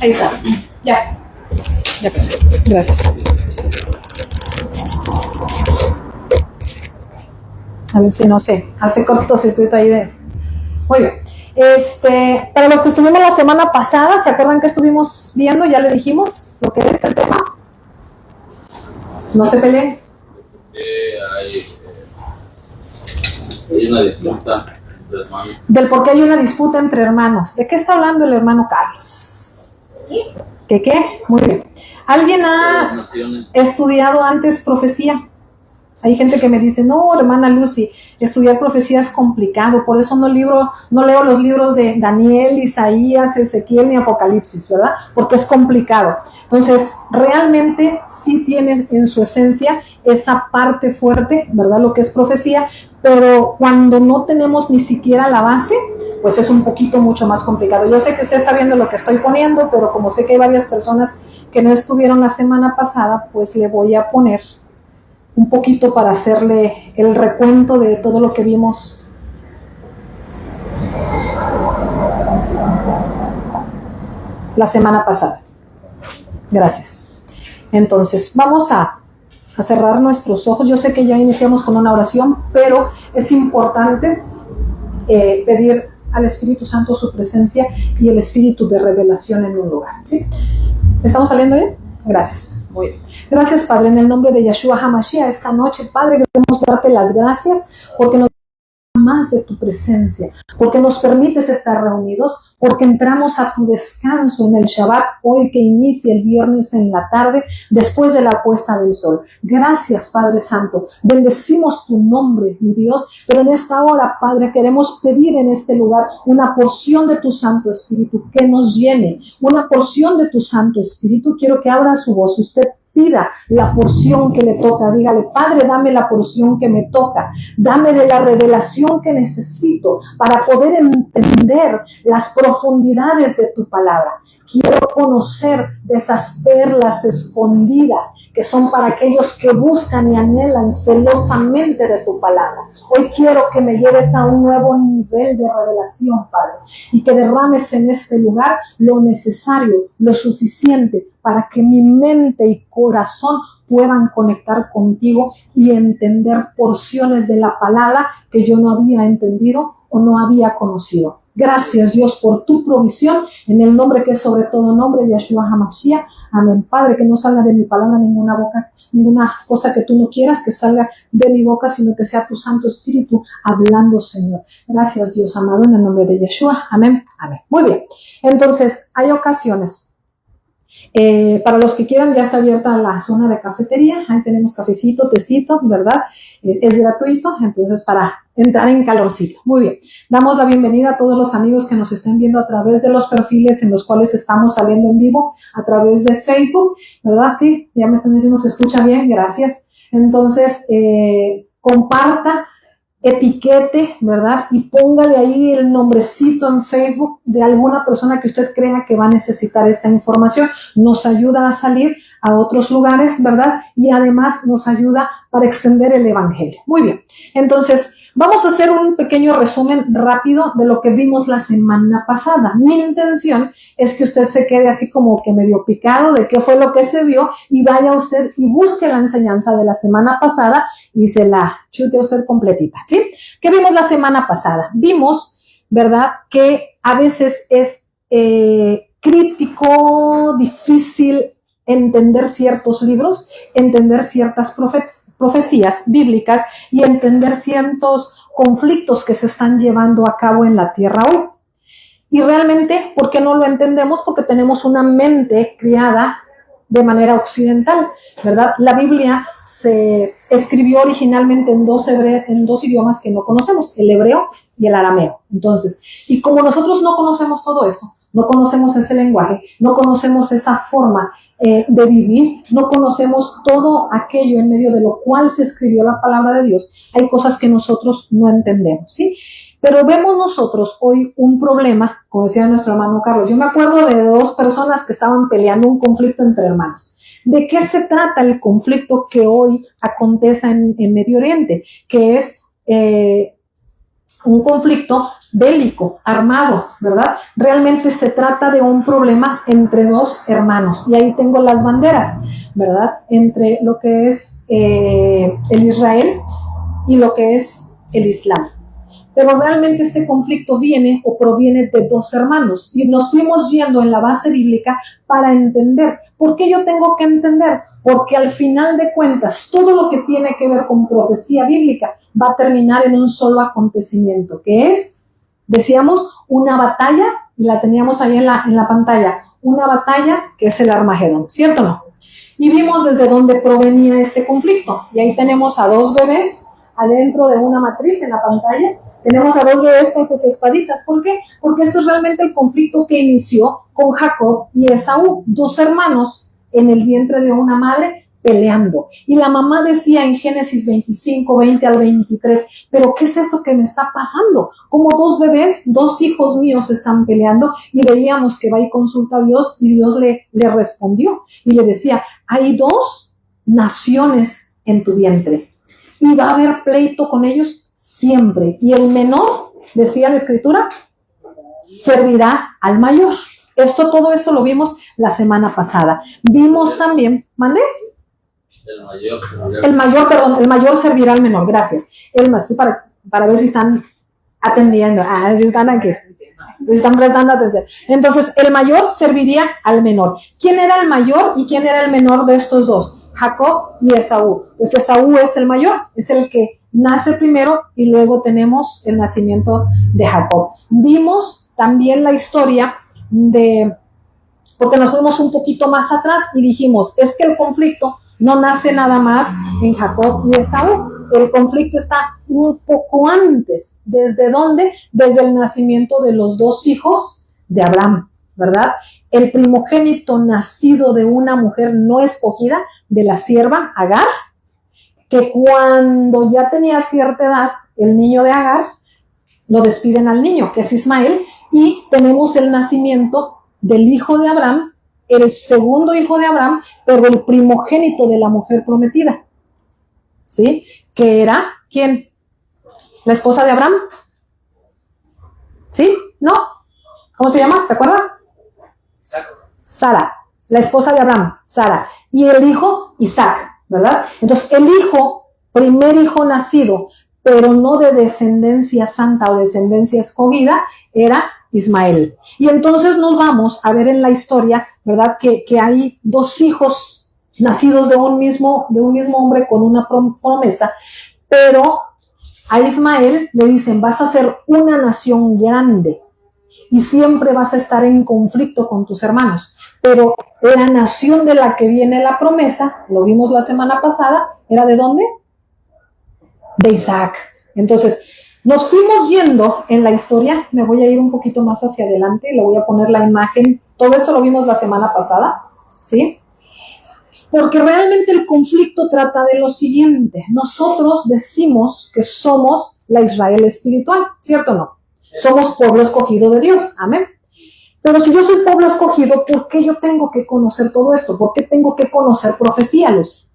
Ahí está. Ya. Ya. Gracias. A ver si no sé. Hace cortocircuito ahí de. Muy bien. Para los que estuvimos la semana pasada, ¿se acuerdan que estuvimos viendo? Ya le dijimos lo que es el tema. No se peleen. Hay una disputa entre hermanos. Del por qué hay una disputa entre hermanos. ¿De qué está hablando el hermano Carlos? ¿Qué qué? Muy bien. ¿Alguien ha estudiado antes profecía? Hay gente que me dice, no, hermana Lucy, estudiar profecía es complicado, por eso no leo los libros de Daniel, Isaías, Ezequiel ni Apocalipsis, ¿verdad? Porque es complicado. Entonces, realmente sí tiene en su esencia esa parte fuerte, ¿verdad? Lo que es profecía, pero cuando no tenemos ni siquiera la base, pues es un poquito mucho más complicado. Yo sé que usted está viendo lo que estoy poniendo, pero como sé que hay varias personas que no estuvieron la semana pasada, pues le voy a poner un poquito para hacerle el recuento de todo lo que vimos la semana pasada. Gracias. Entonces, vamos a cerrar nuestros ojos. Yo sé que ya iniciamos con una oración, pero es importante pedir al Espíritu Santo su presencia y el espíritu de revelación en un lugar. ¿Sí? ¿Estamos saliendo bien? Gracias. Muy bien. Gracias, Padre, en el nombre de Yeshua HaMashiach, esta noche, Padre, queremos darte las gracias porque nos más de tu presencia, porque nos permites estar reunidos, porque entramos a tu descanso en el Shabbat, hoy que inicia el viernes en la tarde, después de la puesta del sol. Gracias, Padre Santo. Bendecimos tu nombre, mi Dios, pero en esta hora, Padre, queremos pedir en este lugar una porción de tu Santo Espíritu que nos llene, una porción de tu Santo Espíritu. Quiero que abra su voz. Usted pida la porción que le toca, dígale, Padre, dame la porción que me toca, dame de la revelación que necesito para poder entender las profundidades de tu palabra. Quiero conocer de esas perlas escondidas que son para aquellos que buscan y anhelan celosamente de tu palabra. Hoy quiero que me lleves a un nuevo nivel de revelación, Padre, y que derrames en este lugar lo necesario, lo suficiente para que mi mente y corazón puedan conectar contigo y entender porciones de la palabra que yo no había entendido o no había conocido. Gracias, Dios, por tu provisión, en el nombre que es sobre todo nombre, Yeshua HaMashiach. Amén. Padre, que no salga de mi palabra ninguna cosa que tú no quieras que salga de mi boca, sino que sea tu Santo Espíritu hablando, Señor. Gracias, Dios amado, en el nombre de Yeshua. Amén. Amén. Muy bien. Entonces, hay ocasiones. Para los que quieran, ya está abierta la zona de cafetería. Ahí tenemos cafecito, tecito, ¿verdad? Es gratuito, entonces para entrar en calorcito. Muy bien. Damos la bienvenida a todos los amigos que nos estén viendo a través de los perfiles en los cuales estamos saliendo en vivo, a través de Facebook, ¿verdad? Sí, ya me están diciendo, se escucha bien, gracias. Entonces, comparta, etiquete, ¿verdad? Y póngale ahí el nombrecito en Facebook de alguna persona que usted crea que va a necesitar esta información. Nos ayuda a salir a otros lugares, ¿verdad? Y además nos ayuda para extender el evangelio. Muy bien. Entonces, vamos a hacer un pequeño resumen rápido de lo que vimos la semana pasada. Mi intención es que usted se quede así como que medio picado de qué fue lo que se vio y vaya usted y busque la enseñanza de la semana pasada y se la chute usted completita, ¿sí? ¿Qué vimos la semana pasada? Vimos, ¿verdad?, que a veces es crítico, difícil entender ciertos libros, entender ciertas profecías bíblicas y entender ciertos conflictos que se están llevando a cabo en la tierra hoy. Y realmente, ¿por qué no lo entendemos? Porque tenemos una mente criada de manera occidental, ¿verdad? La Biblia se escribió originalmente en dos idiomas que no conocemos, el hebreo y el arameo. Entonces, y como nosotros no conocemos todo eso, no conocemos ese lenguaje, no conocemos esa forma de vivir, no conocemos todo aquello en medio de lo cual se escribió la palabra de Dios, hay cosas que nosotros no entendemos, ¿sí? Pero vemos nosotros hoy un problema, como decía nuestro hermano Carlos. Yo me acuerdo de dos personas que estaban peleando un conflicto entre hermanos. ¿De qué se trata el conflicto que hoy acontece en Medio Oriente? Que es un conflicto bélico, armado, ¿verdad? Realmente se trata de un problema entre dos hermanos. Y ahí tengo las banderas, ¿verdad? Entre lo que es el Israel y lo que es el Islam. Pero realmente este conflicto viene o proviene de dos hermanos. Y nos fuimos yendo en la base bíblica para entender. ¿Por qué yo tengo que entender? Porque al final de cuentas, todo lo que tiene que ver con profecía bíblica va a terminar en un solo acontecimiento, que es, decíamos, una batalla, y la teníamos ahí en la pantalla, una batalla que es el Armagedón, ¿cierto o no? Y vimos desde dónde provenía este conflicto. Y ahí tenemos a dos bebés adentro de una matriz en la pantalla. Tenemos a dos bebés con sus espaditas. ¿Por qué? Porque esto es realmente el conflicto que inició con Jacob y Esaú, dos hermanos en el vientre de una madre peleando. Y la mamá decía en Génesis 25, 20 al 23, pero ¿qué es esto que me está pasando? Como dos bebés, dos hijos míos están peleando, y veíamos que va y consulta a Dios, y Dios le respondió y le decía, hay dos naciones en tu vientre y va a haber pleito con ellos siempre, y el menor, decía la escritura, servirá al mayor. Todo esto lo vimos la semana pasada. Vimos también, ¿mandé? El mayor servirá al menor, gracias. Para ver si están atendiendo, si están aquí, si están prestando atención. Entonces, el mayor serviría al menor. ¿Quién era el mayor y quién era el menor de estos dos? Jacob y Esaú. Pues Esaú es el mayor, es el que nace primero, y luego tenemos el nacimiento de Jacob. Vimos también la historia porque nos fuimos un poquito más atrás y dijimos, es que el conflicto no nace nada más en Jacob y Esaú. El conflicto está un poco antes. ¿Desde dónde? Desde el nacimiento de los dos hijos de Abraham, ¿verdad? El primogénito nacido de una mujer no escogida, de la sierva Agar, que cuando ya tenía cierta edad, el niño de Agar, lo despiden al niño, que es Ismael, y tenemos el nacimiento del hijo de Abraham, el segundo hijo de Abraham, pero el primogénito de la mujer prometida, ¿sí? Que era, ¿quién? ¿La esposa de Abraham? ¿Sí? ¿No? ¿Cómo se llama? ¿Se acuerda? Sara, la esposa de Abraham, Sara, y el hijo Isaac, ¿verdad? Entonces, el hijo, primer hijo nacido, pero no de descendencia santa o descendencia escogida, era Ismael. Y entonces nos vamos a ver en la historia, ¿verdad? Que hay dos hijos nacidos de un mismo hombre con una promesa, pero a Ismael le dicen, vas a ser una nación grande y siempre vas a estar en conflicto con tus hermanos. Pero la nación de la que viene la promesa, lo vimos la semana pasada, ¿era de dónde? De Isaac. Entonces, nos fuimos yendo en la historia, me voy a ir un poquito más hacia adelante, le voy a poner la imagen, todo esto lo vimos la semana pasada, ¿sí? Porque realmente el conflicto trata de lo siguiente, nosotros decimos que somos la Israel espiritual, ¿cierto o no? Somos pueblo escogido de Dios, amén. Pero si yo soy pueblo escogido, ¿por qué yo tengo que conocer todo esto? ¿Por qué tengo que conocer profecía, Lucy?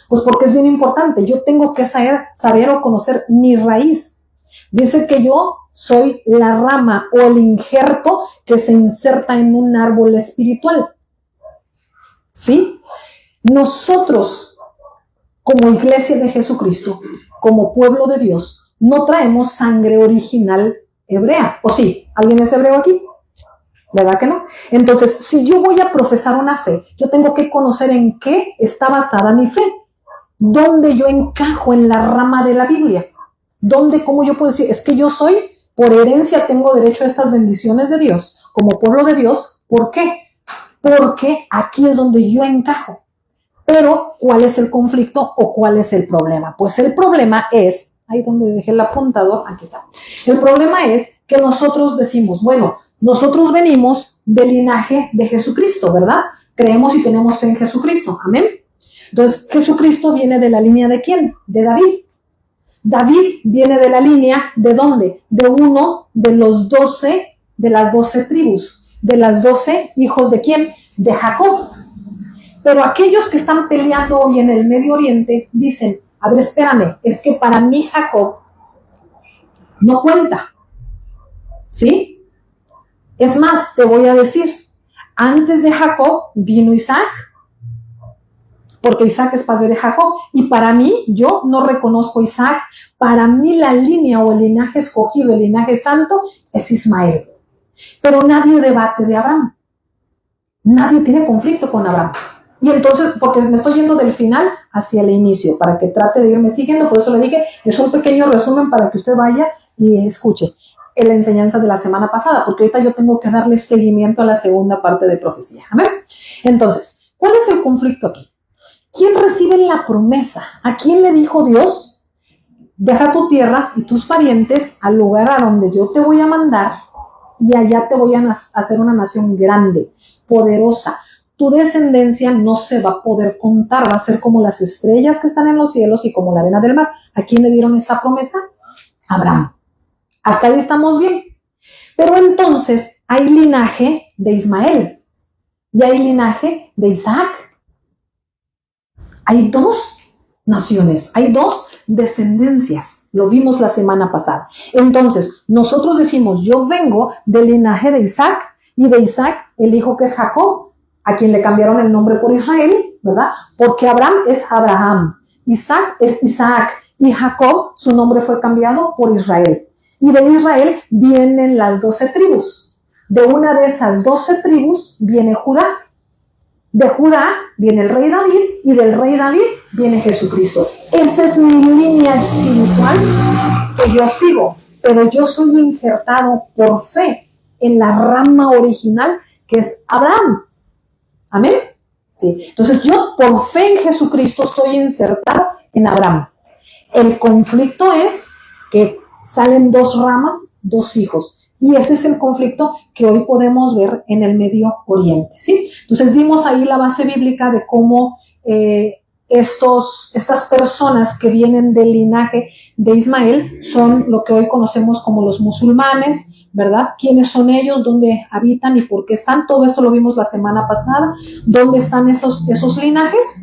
Pues porque es bien importante, yo tengo que saber o conocer mi raíz. Dice que yo soy la rama o el injerto que se inserta en un árbol espiritual. ¿Sí? Nosotros, como iglesia de Jesucristo, como pueblo de Dios, no traemos sangre original hebrea. ¿O sí? ¿Alguien es hebreo aquí? ¿Verdad que no? Entonces, si yo voy a profesar una fe, yo tengo que conocer en qué está basada mi fe. ¿Dónde yo encajo en la rama de la Biblia? ¿Cómo yo puedo decir? Es que yo soy, por herencia tengo derecho a estas bendiciones de Dios, como pueblo de Dios. ¿Por qué? Porque aquí es donde yo encajo. Pero, ¿cuál es el conflicto o cuál es el problema? Pues el problema es, ahí donde dejé el apuntador, aquí está. El problema es que nosotros decimos, bueno, nosotros venimos del linaje de Jesucristo, ¿verdad? Creemos y tenemos fe en Jesucristo, amén. Entonces, Jesucristo viene de la línea ¿de quién? De David. David viene de la línea ¿de dónde? De uno de los 12, de las 12 tribus, de las 12 hijos ¿de quién? De Jacob. Pero aquellos que están peleando hoy en el Medio Oriente dicen, a ver, espérame, es que para mí Jacob no cuenta, ¿sí? Es más, te voy a decir, antes de Jacob vino Isaac, porque Isaac es padre de Jacob, y para mí, yo no reconozco a Isaac, para mí la línea o el linaje escogido, el linaje santo, es Ismael. Pero nadie debate de Abraham, nadie tiene conflicto con Abraham. Y entonces, porque me estoy yendo del final hacia el inicio, para que trate de irme siguiendo, por eso le dije, es un pequeño resumen para que usted vaya y escuche la enseñanza de la semana pasada, porque ahorita yo tengo que darle seguimiento a la segunda parte de profecía. Amén. Entonces, ¿cuál es el conflicto aquí? ¿Quién recibe la promesa? ¿A quién le dijo Dios? Deja tu tierra y tus parientes al lugar a donde yo te voy a mandar y allá te voy a hacer una nación grande, poderosa. Tu descendencia no se va a poder contar, va a ser como las estrellas que están en los cielos y como la arena del mar. ¿A quién le dieron esa promesa? Abraham. Hasta ahí estamos bien. Pero entonces hay linaje de Ismael y hay linaje de Isaac. Hay dos naciones, hay dos descendencias. Lo vimos la semana pasada. Entonces, nosotros decimos, yo vengo del linaje de Isaac, y de Isaac, el hijo que es Jacob, a quien le cambiaron el nombre por Israel, ¿verdad? Porque Abraham es Abraham, Isaac es Isaac, y Jacob, su nombre fue cambiado por Israel. Y de Israel vienen las 12 tribus. De una de esas 12 tribus viene Judá. De Judá viene el rey David y del rey David viene Jesucristo. Esa es mi línea espiritual que yo sigo, pero yo soy injertado por fe en la rama original que es Abraham. ¿Amén? Sí. Entonces yo por fe en Jesucristo soy insertado en Abraham. El conflicto es que salen dos ramas, dos hijos. Y ese es el conflicto que hoy podemos ver en el Medio Oriente, ¿sí? Entonces dimos ahí la base bíblica de cómo estas personas que vienen del linaje de Ismael son lo que hoy conocemos como los musulmanes, ¿verdad? ¿Quiénes son ellos? ¿Dónde habitan y por qué están? Todo esto lo vimos la semana pasada. ¿Dónde están esos linajes?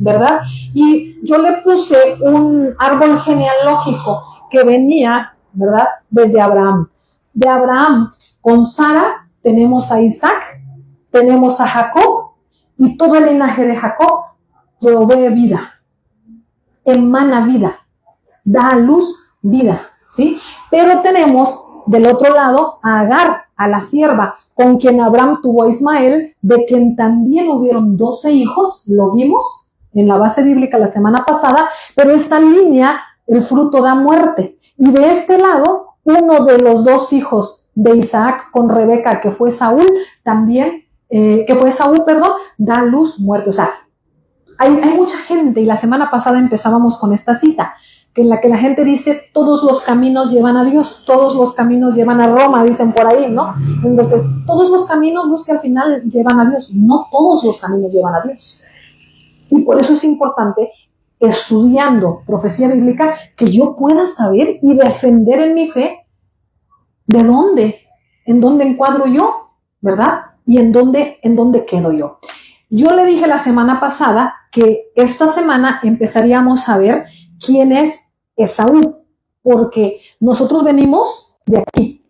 ¿Verdad? Y yo le puse un árbol genealógico que venía, ¿verdad? Desde Abraham. De Abraham con Sara tenemos a Isaac, tenemos a Jacob, y todo el linaje de Jacob provee vida, emana vida, da a luz vida, ¿sí? Pero tenemos del otro lado a Agar, a la sierva, con quien Abraham tuvo a Ismael, de quien también hubieron 12 hijos, lo vimos en la base bíblica la semana pasada, pero esta línea, el fruto da muerte. Y de este lado, uno de los dos hijos de Isaac con Rebeca, que fue Saúl, también, da a luz muerte. O sea, hay mucha gente, y la semana pasada empezábamos con esta cita, en la que la gente dice, todos los caminos llevan a Dios, todos los caminos llevan a Roma, dicen por ahí, ¿no? Entonces, todos los caminos, Luz, que al final llevan a Dios. No todos los caminos llevan a Dios. Y por eso es importante, estudiando profecía bíblica, que yo pueda saber y defender en mi fe de dónde, en dónde encuadro yo, ¿verdad? Y en dónde quedo yo. Yo le dije la semana pasada que esta semana empezaríamos a ver quién es Esaú, porque nosotros venimos de aquí,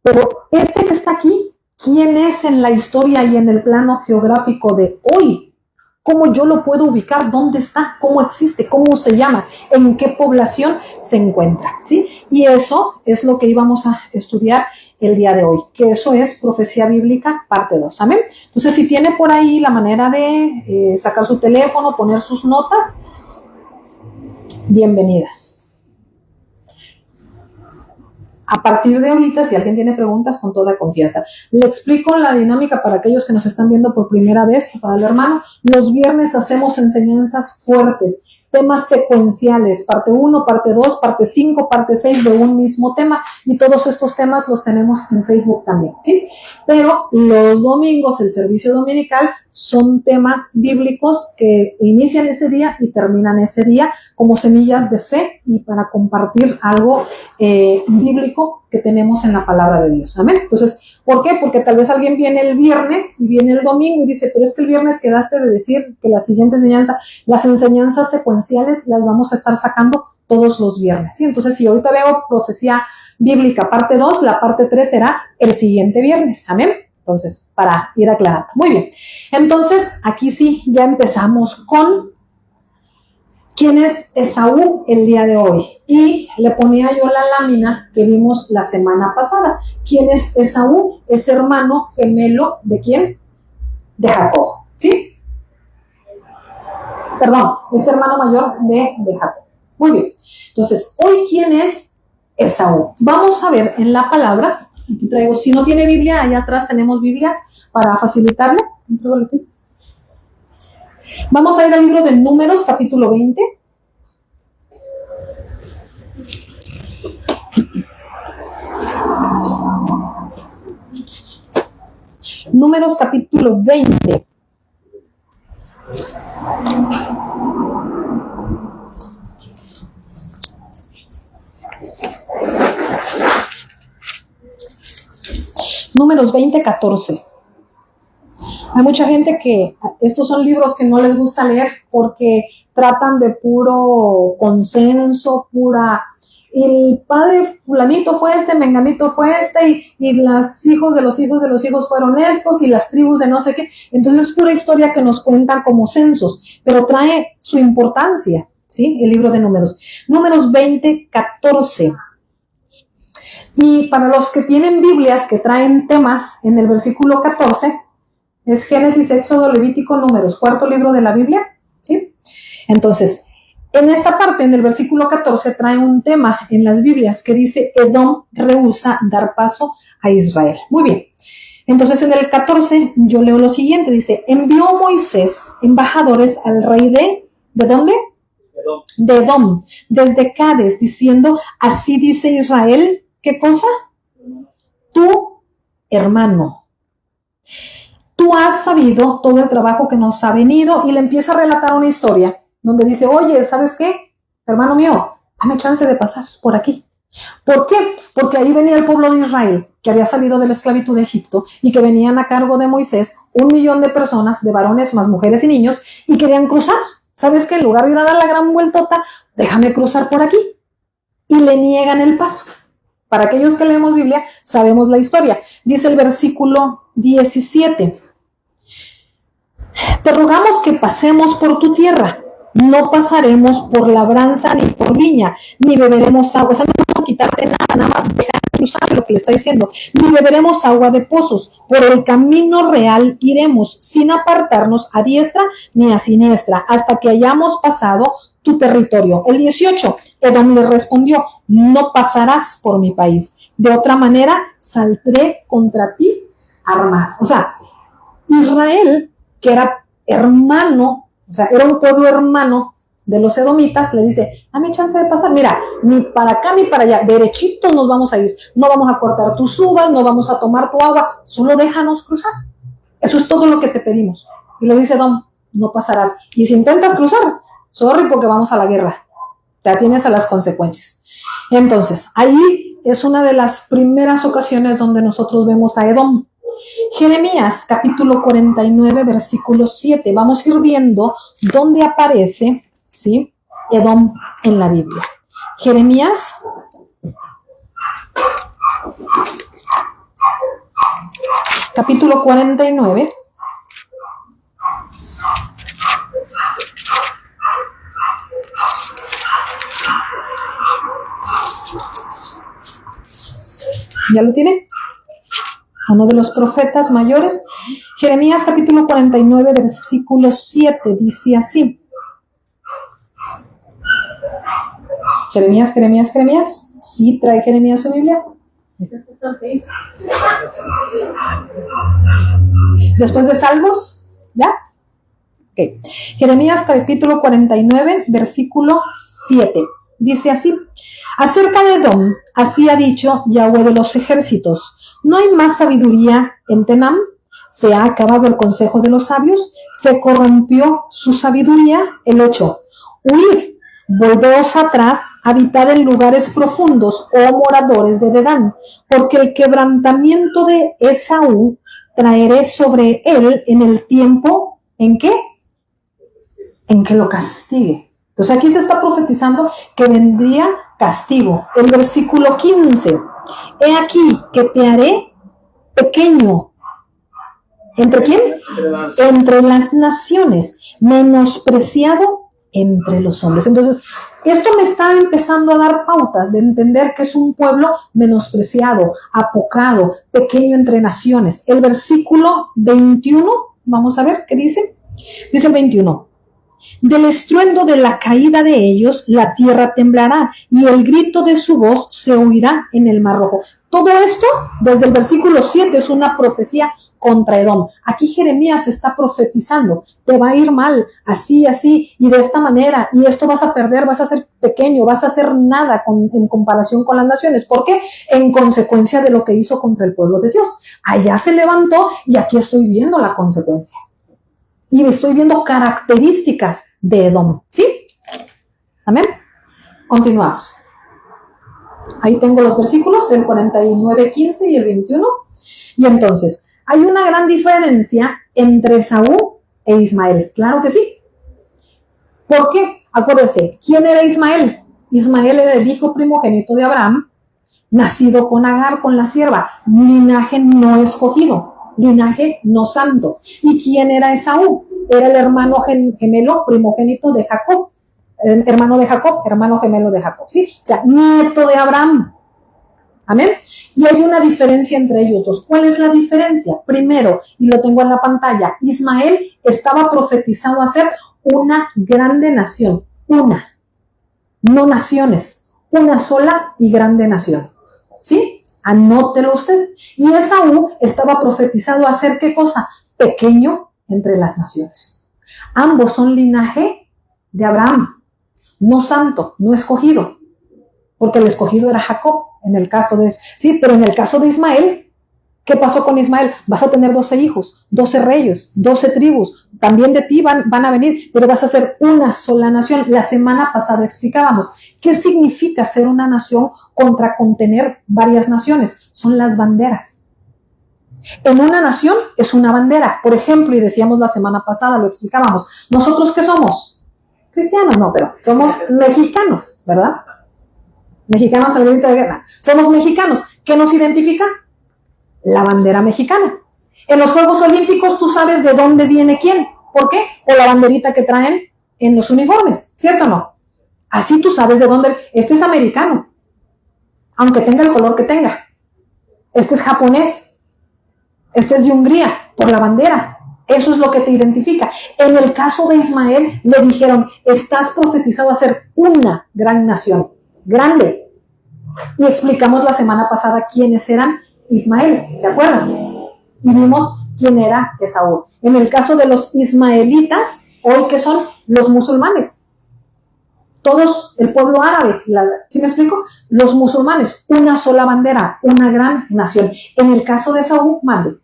pero este que está aquí, ¿quién es en la historia y en el plano geográfico de hoy? ¿Cómo yo lo puedo ubicar? ¿Dónde está? ¿Cómo existe? ¿Cómo se llama? ¿En qué población se encuentra? ¿Sí? Y eso es lo que íbamos a estudiar el día de hoy, que eso es Profecía Bíblica, parte 2. ¿Amén? Entonces, si tiene por ahí la manera de sacar su teléfono, poner sus notas, bienvenidas. A partir de ahorita, si alguien tiene preguntas, con toda confianza. Le explico la dinámica para aquellos que nos están viendo por primera vez, para el hermano. Los viernes hacemos enseñanzas fuertes, temas secuenciales, parte 1, parte 2, parte 5, parte 6 de un mismo tema, y todos estos temas los tenemos en Facebook también, ¿sí? Pero los domingos, el servicio dominical, son temas bíblicos que inician ese día y terminan ese día como semillas de fe y para compartir algo bíblico que tenemos en la palabra de Dios. Amén. Entonces, ¿por qué? Porque tal vez alguien viene el viernes y viene el domingo y dice, pero es que el viernes quedaste de decir que la siguiente enseñanza, las enseñanzas secuenciales las vamos a estar sacando todos los viernes. ¿Sí? Entonces, si ahorita veo profecía bíblica parte 2, la parte 3 será el siguiente viernes. Amén. Entonces, para ir aclarando. Muy bien. Entonces, aquí sí, ya empezamos con quién es Esaú el día de hoy. Y le ponía yo la lámina que vimos la semana pasada. ¿Quién es Esaú? Es hermano gemelo ¿de quién? De Jacob. ¿Sí? Perdón, es hermano mayor de Jacob. Muy bien. Entonces, hoy, ¿quién es Esaú? Vamos a ver en la palabra. Aquí traigo, si no tiene Biblia, allá atrás tenemos Biblias para facilitarle. Vamos a ir al libro de Números, capítulo 20. Números, capítulo 20. Números 20, 14. Hay mucha gente que estos son libros que no les gusta leer porque tratan de puro consenso, pura... El padre fulanito fue este, menganito fue este, y los hijos de los hijos de los hijos fueron estos, y las tribus de no sé qué. Entonces es pura historia que nos cuentan como censos, pero trae su importancia, ¿sí? El libro de Números. Números 20, 14. Y para los que tienen Biblias que traen temas, en el versículo 14, es Génesis, Éxodo, Levítico, Números, cuarto libro de la Biblia, ¿sí? Entonces, en esta parte, en el versículo 14, trae un tema en las Biblias que dice, Edom rehúsa dar paso a Israel. Muy bien. Entonces, en el 14, yo leo lo siguiente, dice, envió Moisés embajadores al rey ¿de dónde? Edom. De Edom, desde Cades, diciendo, así dice Israel, ¿qué cosa? Tu hermano. Tú has sabido todo el trabajo que nos ha venido, y le empieza a relatar una historia donde dice, oye, ¿sabes qué? Hermano mío, dame chance de pasar por aquí. ¿Por qué? Porque ahí venía el pueblo de Israel, que había salido de la esclavitud de Egipto, y que venían a cargo de Moisés 1 millón de personas, de varones más mujeres y niños, y querían cruzar. ¿Sabes qué? En lugar de ir a dar la gran vueltota, déjame cruzar por aquí. Y le niegan el paso. Para aquellos que leemos Biblia, sabemos la historia. Dice el versículo 17. Te rogamos que pasemos por tu tierra. No pasaremos por labranza ni por viña, ni beberemos agua. O sea, no vamos a quitarte nada más cruzar lo que le está diciendo. Ni beberemos agua de pozos. Por el camino real iremos, sin apartarnos a diestra ni a siniestra, hasta que hayamos pasado tu territorio. El 18, Edom le respondió, no pasarás por mi país. De otra manera, saldré contra ti armado. O sea, Israel, que era hermano, o sea, era un pueblo hermano de los edomitas, le dice, dame chance de pasar, mira, ni para acá ni para allá, derechitos nos vamos a ir, no vamos a cortar tus uvas, no vamos a tomar tu agua, solo déjanos cruzar. Eso es todo lo que te pedimos. Y lo dice Edom, no pasarás. Y si intentas cruzar, sorry, porque vamos a la guerra, te atienes a las consecuencias. Entonces, ahí es una de las primeras ocasiones donde nosotros vemos a Edom. Jeremías, capítulo 49, versículo 7. Vamos a ir viendo dónde aparece, ¿sí?, Edom en la Biblia. Jeremías, capítulo 49. ¿Ya lo tiene? Uno de los profetas mayores. Jeremías capítulo 49, versículo 7, dice así. Jeremías. ¿Sí trae Jeremías su Biblia? Después de Salmos, ¿ya? Ok. Jeremías capítulo 49, versículo 7. Dice así. Acerca de Edom, así ha dicho Yahweh de los ejércitos. ¿No hay más sabiduría en Tenam? ¿Se ha acabado el consejo de los sabios? ¿Se corrompió su sabiduría? El 8. Huid, volveos atrás, habitad en lugares profundos, oh moradores de Dedán, porque el quebrantamiento de Esaú traeré sobre él en el tiempo, ¿en qué? En que lo castigue. Entonces aquí se está profetizando que vendría castigo. El versículo 15. He aquí que te haré pequeño. ¿Entre quién? Entre las naciones, menospreciado entre los hombres. Entonces, esto me está empezando a dar pautas de entender que es un pueblo menospreciado, apocado, pequeño entre naciones. El versículo 21, vamos a ver qué dice. Dice el 21. Del estruendo de la caída de ellos, la tierra temblará y el grito de su voz se oirá en el Mar Rojo. Todo esto, desde el versículo 7, es una profecía contra Edom. Aquí Jeremías está profetizando, te va a ir mal, así, y de esta manera, y esto vas a perder, vas a ser pequeño, vas a hacer nada en comparación con las naciones. ¿Por qué? En consecuencia de lo que hizo contra el pueblo de Dios. Allá se levantó y aquí estoy viendo la consecuencia. Y estoy viendo características de Edom, ¿sí? Amén. Continuamos. Ahí tengo los versículos, el 49:15 y el 21. Y entonces, hay una gran diferencia entre Esaú e Ismael. Claro que sí. ¿Por qué? Acuérdese, ¿quién era Ismael? Ismael era el hijo primogénito de Abraham, nacido con Agar, con la sierva. Linaje no escogido. Linaje no santo. ¿Y quién era Esaú? Era el hermano gemelo primogénito de Jacob, hermano gemelo de Jacob, ¿sí? O sea, nieto de Abraham. Amén. Y hay una diferencia entre ellos dos. ¿Cuál es la diferencia? Primero, y lo tengo en la pantalla, Ismael estaba profetizado a ser una grande nación, una, no naciones, una sola y grande nación, ¿sí? Anótelo usted. Y Esaú estaba profetizado a ser, ¿qué cosa? Pequeño entre las naciones. Ambos son linaje de Abraham, no santo, no escogido, porque el escogido era Jacob, en el caso de, sí, pero en el caso de Ismael, ¿qué pasó con Ismael? Vas a tener 12 hijos, 12 reyes, 12 tribus, también de ti van a venir, pero vas a ser una sola nación. La semana pasada explicábamos, ¿qué significa ser una nación contra contener varias naciones? Son las banderas. En una nación es una bandera, por ejemplo, y decíamos la semana pasada, lo explicábamos, ¿nosotros qué somos? Cristianos, no, pero somos mexicanos, ¿verdad? Mexicanos al grito de guerra. Somos mexicanos. ¿Qué nos identifica? La bandera mexicana. En los Juegos Olímpicos tú sabes de dónde viene quién. ¿Por qué? O la banderita que traen en los uniformes, ¿cierto o no? Así tú sabes de dónde. Este es americano, aunque tenga el color que tenga. Este es japonés. Este es de Hungría, por la bandera. Eso es lo que te identifica. En el caso de Ismael, le dijeron, estás profetizado a ser una gran nación. Grande. Y explicamos la semana pasada quiénes eran Ismael, ¿se acuerdan? Y vimos quién era Esaú. En el caso de los ismaelitas, hoy que son los musulmanes, todos el pueblo árabe, ¿sí me explico? Los musulmanes, una sola bandera, una gran nación. En el caso de Esaú, mande.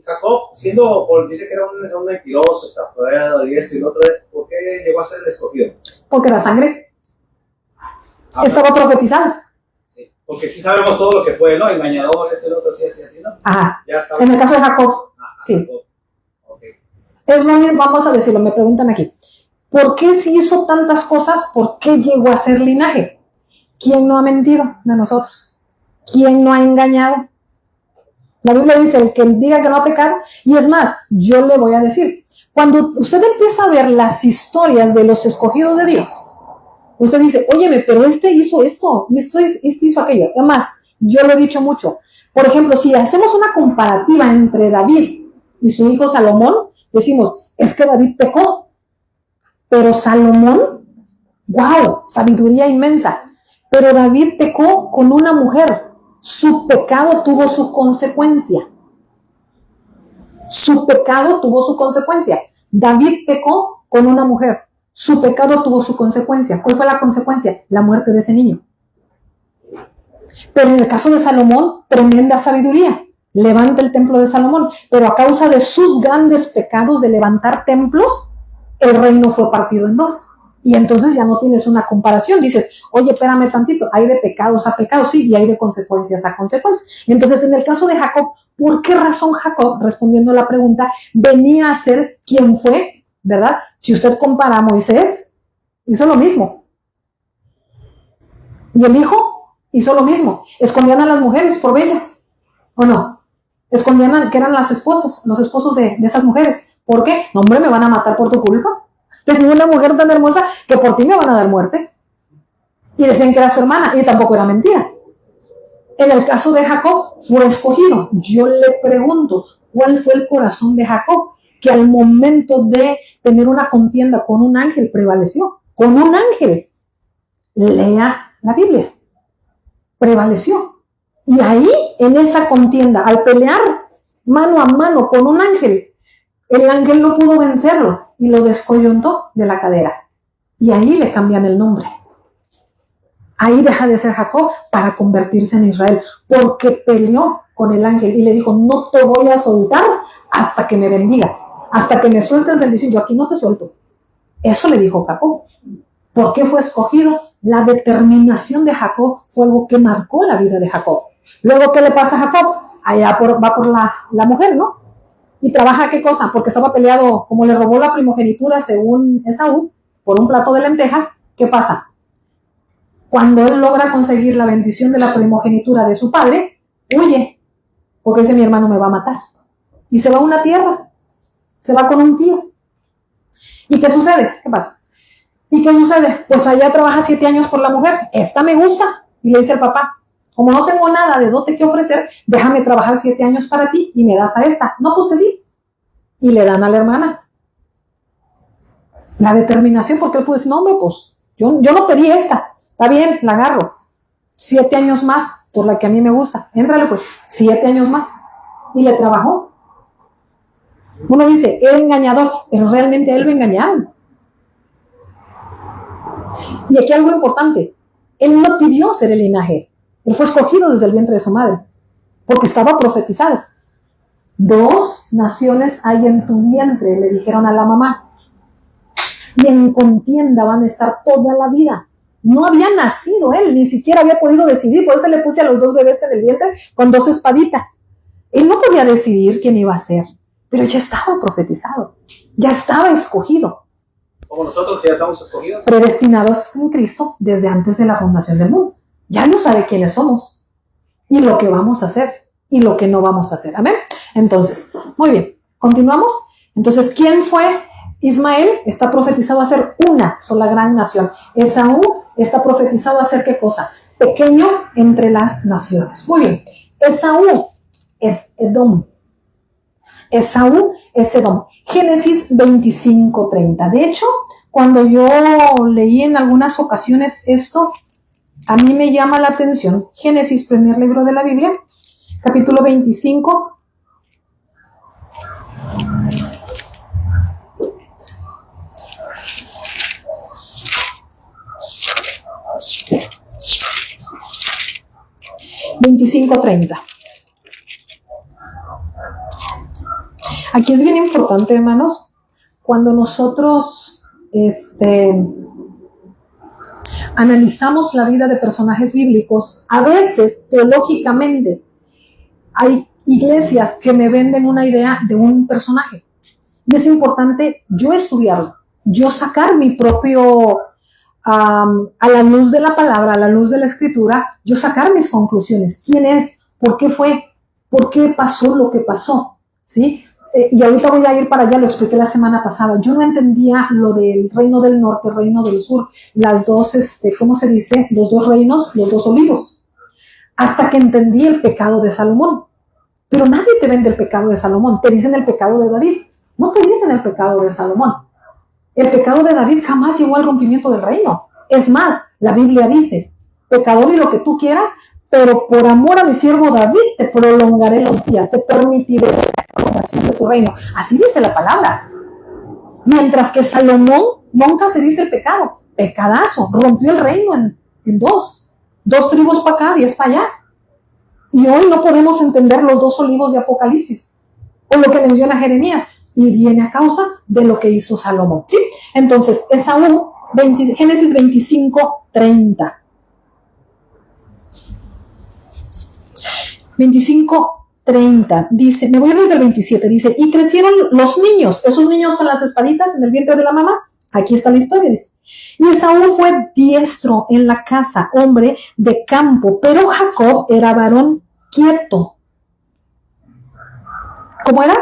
Jacob, dice que era un mentiroso, estafador y esto y lo otro, ¿por qué llegó a ser el escogido? Porque la sangre estaba profetizada. Sí, porque sí sabemos todo lo que fue, ¿no? Engañador, esto y lo otro, así, ¿no? Ajá. Ya estaba. En el caso de Jacob, sí. Jacob. Okay. Es lo mismo, vamos a decirlo, me preguntan aquí. ¿Por qué si hizo tantas cosas, por qué llegó a ser linaje? ¿Quién no ha mentido de nosotros? ¿Quién no ha engañado? La Biblia dice, el que diga que no ha pecado, y es más, yo le voy a decir, cuando usted empieza a ver las historias de los escogidos de Dios, usted dice, óyeme, pero este hizo esto, y este hizo aquello. Además, yo lo he dicho mucho. Por ejemplo, si hacemos una comparativa entre David y su hijo Salomón, decimos, es que David pecó, pero Salomón, wow, sabiduría inmensa. Pero David pecó con una mujer. Su pecado tuvo su consecuencia. Su pecado tuvo su consecuencia. David pecó con una mujer. Su pecado tuvo su consecuencia. ¿Cuál fue la consecuencia? La muerte de ese niño. Pero en el caso de Salomón, tremenda sabiduría. Levanta el templo de Salomón. Pero a causa de sus grandes pecados de levantar templos, el reino fue partido en dos. Y entonces ya no tienes una comparación. Dices, oye, espérame tantito, hay de pecados a pecados, sí, y hay de consecuencias a consecuencias. Entonces, en el caso de Jacob, ¿por qué razón Jacob, respondiendo a la pregunta, venía a ser quien fue? ¿Verdad? Si usted compara a Moisés, hizo lo mismo. Y el hijo hizo lo mismo. Escondían a las mujeres por bellas, ¿o no? Escondían que eran las esposas, los esposos de esas mujeres. ¿Por qué? No, hombre, me van a matar por tu culpa. Tengo una mujer tan hermosa que por ti me van a dar muerte. Y decían que era su hermana, y tampoco era mentira. En el caso de Jacob, fue escogido. Yo le pregunto, ¿cuál fue el corazón de Jacob? Que al momento de tener una contienda con un ángel prevaleció. Con un ángel. Lea la Biblia. Prevaleció. Y ahí, en esa contienda, al pelear mano a mano con un ángel, el ángel no pudo vencerlo y lo descoyuntó de la cadera. Y ahí le cambian el nombre. Ahí deja de ser Jacob para convertirse en Israel, porque peleó con el ángel y le dijo, no te voy a soltar hasta que me bendigas, hasta que me sueltes bendición, yo aquí no te suelto. Eso le dijo Jacob. ¿Por qué fue escogido? La determinación de Jacob fue algo que marcó la vida de Jacob. Luego, ¿qué le pasa a Jacob? Allá va por la mujer, ¿no? ¿Y trabaja qué cosa? Porque estaba peleado, como le robó la primogenitura según Esaú, por un plato de lentejas. ¿Qué pasa? Cuando él logra conseguir la bendición de la primogenitura de su padre, huye, porque dice, mi hermano me va a matar. Y se va a una tierra, se va con un tío. ¿Y qué sucede? ¿Qué pasa? ¿Y qué sucede? Pues allá trabaja 7 años por la mujer, esta me gusta. Y le dice al papá, como no tengo nada de dote que ofrecer, déjame trabajar 7 años para ti y me das a esta. No, pues que sí. Y le dan a la hermana. La determinación, porque él puede decir, no, hombre, pues yo no pedí esta. Está bien, la agarro. 7 años más por la que a mí me gusta. Éntrale pues, 7 años más. Y le trabajó. Uno dice, era engañador, pero realmente a él lo engañaron. Y aquí algo importante. Él no pidió ser el linaje. Él fue escogido desde el vientre de su madre. Porque estaba profetizado. 2 naciones hay en tu vientre, le dijeron a la mamá. Y en contienda van a estar toda la vida. No había nacido él, ni siquiera había podido decidir, por eso le puse a los 2 bebés en el vientre con 2 espaditas. Él no podía decidir quién iba a ser, pero ya estaba profetizado, ya estaba escogido. Como nosotros que ya estamos escogidos. Predestinados en Cristo desde antes de la fundación del mundo. Ya no sabe quiénes somos, y lo que vamos a hacer, y lo que no vamos a hacer. Amén. Entonces, muy bien, continuamos. Entonces, ¿quién fue Ismael? Está profetizado a ser una sola gran nación. Esaú está profetizado a ser ¿qué cosa? Pequeño entre las naciones. Muy bien. Esaú es Edom. Esaú es Edom. Génesis 25:30. De hecho, cuando yo leí en algunas ocasiones esto, a mí me llama la atención. Génesis, primer libro de la Biblia, capítulo 25. $25.30. Aquí es bien importante, hermanos, cuando nosotros analizamos la vida de personajes bíblicos, a veces teológicamente hay iglesias que me venden una idea de un personaje y es importante yo estudiarlo, yo sacar mi propio a la luz de la palabra, a la luz de la escritura, yo sacar mis conclusiones. ¿Quién es? ¿Por qué fue? ¿Por qué pasó lo que pasó? ¿Sí? Y ahorita voy a ir para allá, lo expliqué la semana pasada. Yo no entendía lo del reino del norte, reino del sur, las dos, ¿cómo se dice? Los 2 reinos, los 2 olivos. Hasta que entendí el pecado de Salomón. Pero nadie te vende el pecado de Salomón. Te dicen el pecado de David. No te dicen el pecado de Salomón. El pecado de David jamás llegó al rompimiento del reino. Es más, la Biblia dice, pecador y lo que tú quieras, pero por amor a mi siervo David te prolongaré los días, te permitiré la prolongación de tu reino. Así dice la palabra. Mientras que Salomón nunca se dice el pecado. Pecadazo, rompió el reino en 2. 2 tribus para acá, 10 para allá. Y hoy no podemos entender los 2 olivos de Apocalipsis, o lo que menciona Jeremías. Y viene a causa de lo que hizo Salomón. ¿Sí? Entonces, Esaú, Génesis 25:30. 25:30. Dice, me voy desde el 27. Dice, y crecieron los niños, esos niños con las espaditas en el vientre de la mamá, Aquí está la historia, dice. Y Esaú fue diestro en la casa, hombre de campo, pero Jacob era varón quieto. ¿Cómo era?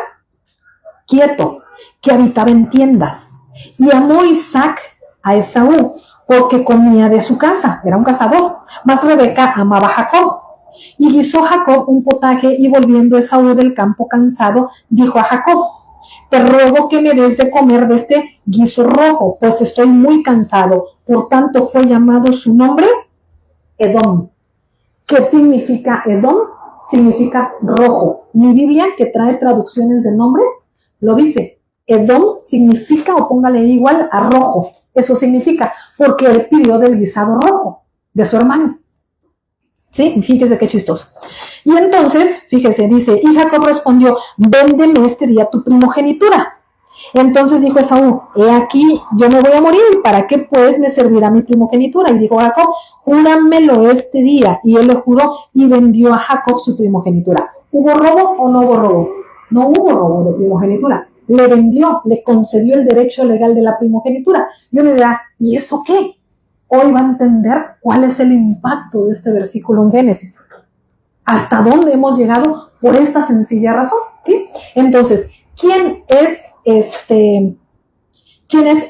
Quieto, que habitaba en tiendas. Y amó Isaac a Esaú, porque comía de su casa, era un cazador. Mas Rebeca amaba a Jacob. Y guisó Jacob un potaje, y volviendo Esaú del campo cansado, dijo a Jacob: te ruego que me des de comer de este guiso rojo, pues estoy muy cansado. Por tanto fue llamado su nombre Edom. ¿Qué significa Edom? Significa rojo. Mi Biblia, que trae traducciones de nombres, lo dice. Edom significa, o póngale igual, a rojo. Eso significa, porque él pidió del guisado rojo de su hermano. ¿Sí? Fíjese qué chistoso. Y entonces, fíjese, dice, y Jacob respondió: véndeme este día tu primogenitura. Entonces dijo Esaú: he aquí, yo me voy a morir, ¿para qué pues me servirá mi primogenitura? Y dijo Jacob: júramelo este día. Y él le juró y vendió a Jacob su primogenitura. ¿Hubo robo o no hubo robo? No hubo robo de primogenitura. Le vendió, le concedió el derecho legal de la primogenitura. Y uno dirá: ¿y eso qué? Hoy va a entender cuál es el impacto de este versículo en Génesis. ¿Hasta dónde hemos llegado por esta sencilla razón? ¿Sí? Entonces, ¿quién es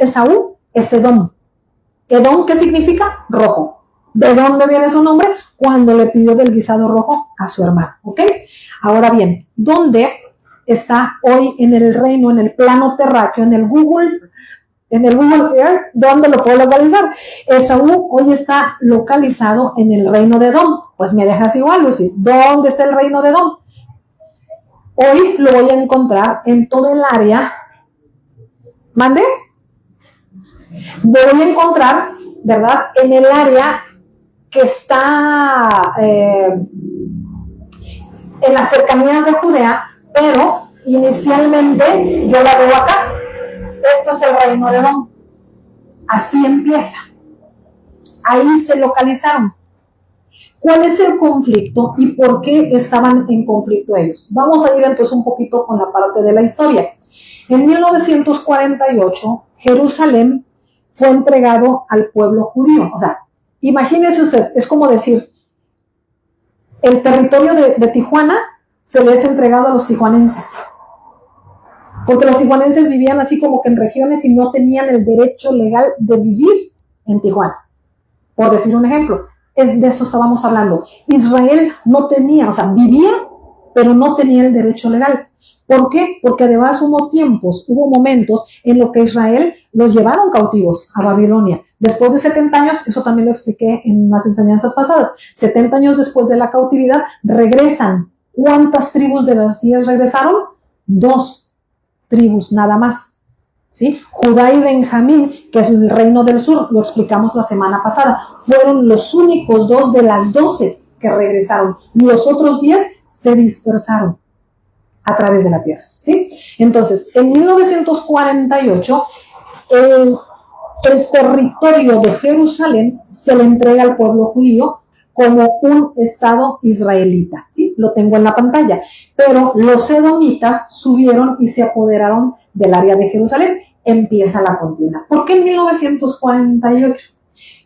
Esaú? Es Edom. ¿Edom qué significa? Rojo. ¿De dónde viene su nombre? Cuando le pidió del guisado rojo a su hermano. ¿Ok? Ahora bien, ¿dónde está hoy en el reino, en el plano terráqueo, en el Google Earth? ¿Dónde lo puedo localizar? Esaú hoy está localizado en el reino de Edom. Pues me dejas igual, Lucy. ¿Dónde está el reino de Edom? Hoy lo voy a encontrar en todo el área. ¿Mande? Lo voy a encontrar, ¿verdad? En el área que está en las cercanías de Judea, pero inicialmente yo la veo acá. Esto es el reino de Edom. Así empieza. Ahí se localizaron. ¿Cuál es el conflicto y por qué estaban en conflicto ellos? Vamos a ir entonces un poquito con la parte de la historia. En 1948, Jerusalén fue entregado al pueblo judío. O sea, imagínese usted, es como decir, el territorio de Tijuana se le es entregado a los tijuanenses. Porque los tijuanenses vivían así como que en regiones y no tenían el derecho legal de vivir en Tijuana. Por decir un ejemplo, de eso estábamos hablando. Israel no tenía, o sea, vivía, pero no tenía el derecho legal. ¿Por qué? Porque además hubo momentos en los que Israel los llevaron cautivos a Babilonia. Después de 70 años, eso también lo expliqué en las enseñanzas pasadas, 70 años después de la cautividad, regresan. ¿Cuántas tribus de las 10 regresaron? 2 tribus nada más, ¿sí? Judá y Benjamín, que es el reino del sur, lo explicamos la semana pasada, fueron los únicos 2 de las 12 que regresaron. Los otros 10 se dispersaron a través de la tierra, ¿sí? Entonces, en 1948, el territorio de Jerusalén se le entrega al pueblo judío como un estado israelita, ¿sí? Lo tengo en la pantalla. Pero los edomitas subieron y se apoderaron del área de Jerusalén. Empieza la contienda. ¿Por qué en 1948?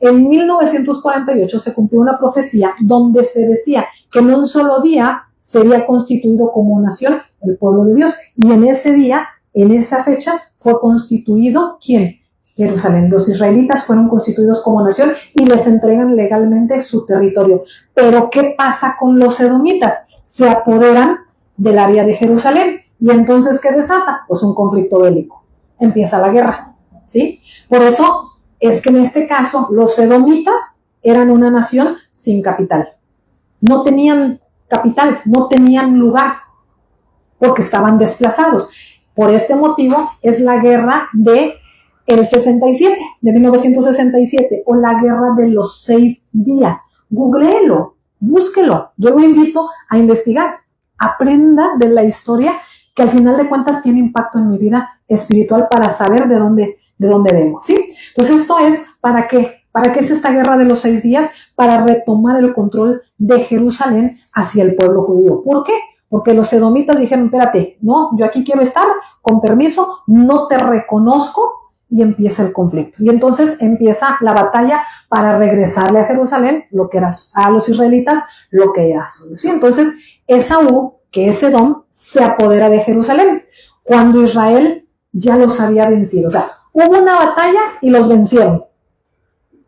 En 1948 se cumplió una profecía donde se decía que en un solo día sería constituido como nación el pueblo de Dios. Y en ese día, en esa fecha, fue constituido, ¿quién? Jerusalén. Los israelitas fueron constituidos como nación y les entregan legalmente su territorio. Pero ¿qué pasa con los edomitas? Se apoderan del área de Jerusalén. ¿Y entonces qué desata? Pues un conflicto bélico. Empieza la guerra, ¿sí? Por eso es que en este caso los edomitas eran una nación sin capital. No tenían capital, no tenían lugar, porque estaban desplazados. Por este motivo es la guerra de el 67, de 1967, o la guerra de los 6 días. Googléelo, búsquelo. Yo lo invito a investigar. Aprenda de la historia, que al final de cuentas tiene impacto en mi vida espiritual para saber de dónde vengo, ¿sí? Entonces esto es, ¿para qué? ¿Para qué es esta guerra de los 6 días? Para retomar el control de Jerusalén hacia el pueblo judío. ¿Por qué? Porque los edomitas dijeron: espérate, no, yo aquí quiero estar, con permiso, no te reconozco y empieza el conflicto. Y entonces empieza la batalla para regresarle a Jerusalén lo que era a los israelitas, lo que era suyo. ¿Sí? Entonces Esaú, que es Edom, se apodera de Jerusalén cuando Israel ya los había vencido. O sea, hubo una batalla y los vencieron.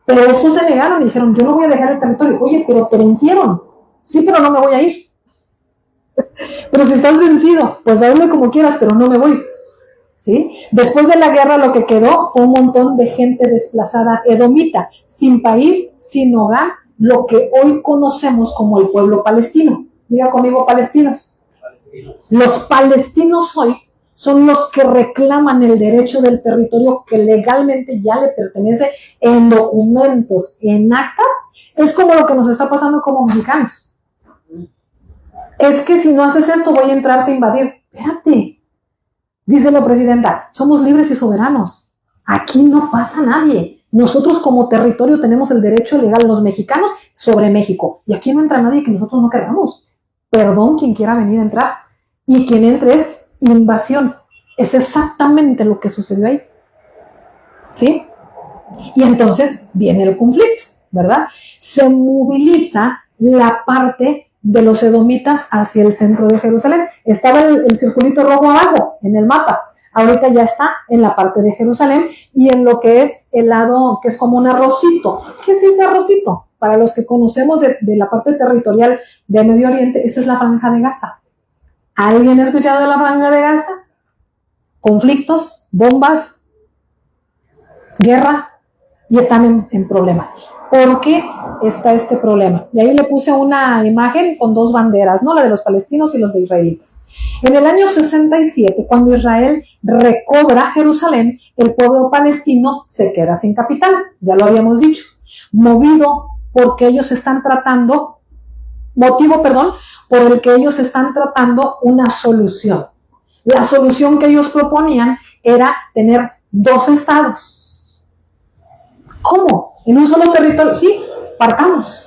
Pero estos se negaron y dijeron, yo no voy a dejar el territorio. Oye, pero te vencieron. Sí, pero no me voy a ir. Pero si estás vencido, pues hazme como quieras, pero no me voy. ¿Sí? Después de la guerra lo que quedó fue un montón de gente desplazada edomita, sin país, sin hogar, lo que hoy conocemos como el pueblo palestino. Diga conmigo, palestinos. Los palestinos hoy son los que reclaman el derecho del territorio que legalmente ya le pertenece en documentos, en actas. Es como lo que nos está pasando como mexicanos. Es que si no haces esto voy a entrarte a invadir. Espérate, dice la presidenta, somos libres y soberanos. Aquí no pasa nadie. Nosotros como territorio tenemos el derecho legal, los mexicanos, sobre México. Y aquí no entra nadie que nosotros no queramos. Perdón quien quiera venir a entrar. Y quien entre es invasión. Es exactamente lo que sucedió ahí. ¿Sí? Y entonces viene el conflicto, ¿verdad? Se moviliza la parte de los edomitas hacia el centro de Jerusalén. Estaba el circulito rojo abajo en el mapa. Ahorita ya está en la parte de Jerusalén y en lo que es el lado que es como un arrocito. ¿Qué es ese arrocito? Para los que conocemos de la parte territorial de Medio Oriente, esa es la Franja de Gaza. ¿Alguien ha escuchado de la Franja de Gaza? Conflictos, bombas, guerra, y están en problemas. ¿Por qué está este problema? Y ahí le puse una imagen con dos banderas, ¿no? La de los palestinos y los de israelitas. En el año 67, cuando Israel recobra Jerusalén, el pueblo palestino se queda sin capital, ya lo habíamos dicho, por el que ellos están tratando una solución. La solución que ellos proponían era tener 2 estados. ¿Cómo? ¿En un solo territorio? Sí, partamos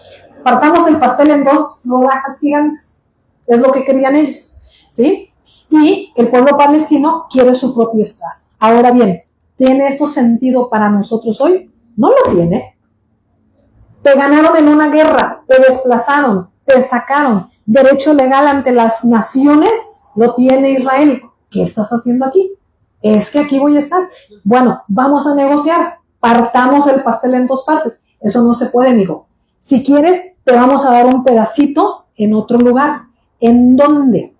el pastel en 2 rodajas gigantes. Es lo que querían ellos, ¿sí? Y el pueblo palestino quiere su propio estado. Ahora bien, ¿tiene esto sentido para nosotros hoy? No lo tiene. Te ganaron en una guerra, te desplazaron, te sacaron. Derecho legal ante las naciones lo tiene Israel. ¿Qué estás haciendo aquí? Es que aquí voy a estar. Bueno, vamos a negociar. Partamos el pastel en 2 partes. Eso no se puede, mijo. Si quieres, te vamos a dar un pedacito en otro lugar. ¿En dónde?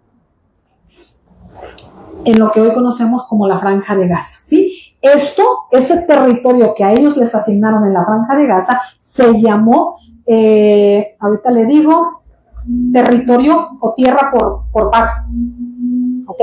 En lo que hoy conocemos como la Franja de Gaza, ¿sí? Ese territorio que a ellos les asignaron en la Franja de Gaza, se llamó, ahorita le digo, territorio o tierra por paz. ¿Ok?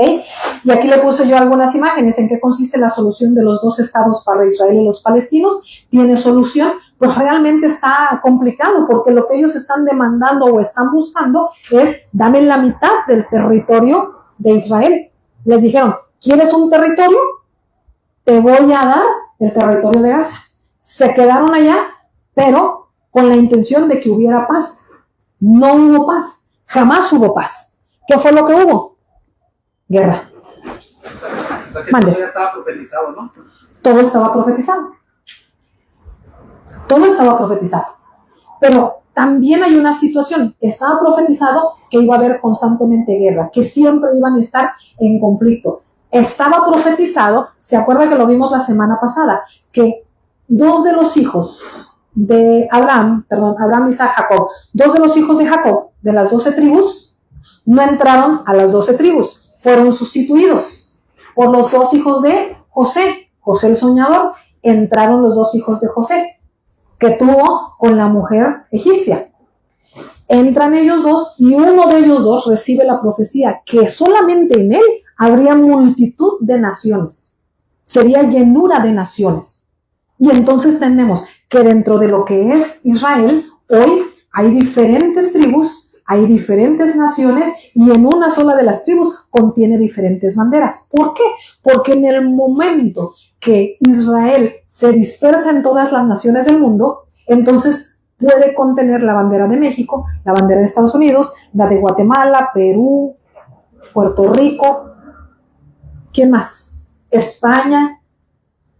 Y aquí le puse yo algunas imágenes en qué consiste la solución de los 2 estados para Israel y los palestinos. ¿Tiene solución? Pues realmente está complicado porque lo que ellos están demandando o están buscando es dame la mitad del territorio de Israel. Les dijeron, ¿quieres un territorio? Te voy a dar el territorio de Gaza. Se quedaron allá, pero con la intención de que hubiera paz. No hubo paz. Jamás hubo paz. ¿Qué fue lo que hubo? Guerra. O sea que Mande. todo ya estaba profetizado, ¿no? Todo estaba profetizado. Todo estaba profetizado. Pero también hay una situación. Estaba profetizado que iba a haber constantemente guerra, que siempre iban a estar en conflicto. Estaba profetizado, se acuerda que lo vimos la semana pasada, que 2 de los hijos de Abraham, Isaac, Jacob, 2 de los hijos de Jacob, de las 12 tribus, no entraron a las 12 tribus, fueron sustituidos por los 2 hijos de José el soñador. Entraron los 2 hijos de José, que tuvo con la mujer egipcia. Entran ellos 2 y uno de ellos 2 recibe la profecía que solamente en él habría multitud de naciones, sería llenura de naciones. Y entonces tenemos que dentro de lo que es Israel, hoy hay diferentes tribus, hay diferentes naciones y en una sola de las tribus contiene diferentes banderas. ¿Por qué? Porque en el momento que Israel se dispersa en todas las naciones del mundo, entonces puede contener la bandera de México, la bandera de Estados Unidos, la de Guatemala, Perú, Puerto Rico, ¿quién más? España,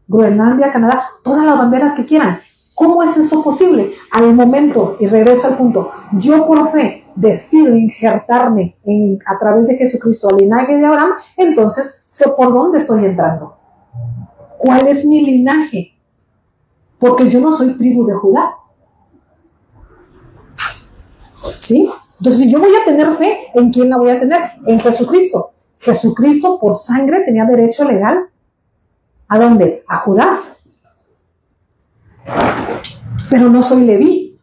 Groenlandia, Canadá, todas las banderas que quieran. ¿Cómo es eso posible? Al momento, y regreso al punto, yo por fe decido injertarme a través de Jesucristo al linaje de Abraham, entonces sé por dónde estoy entrando. ¿Cuál es mi linaje? Porque yo no soy tribu de Judá. ¿Sí? Entonces yo voy a tener fe, ¿en quién la voy a tener? En Jesucristo. Jesucristo por sangre tenía derecho legal. ¿A dónde? A Judá. Pero no soy Leví.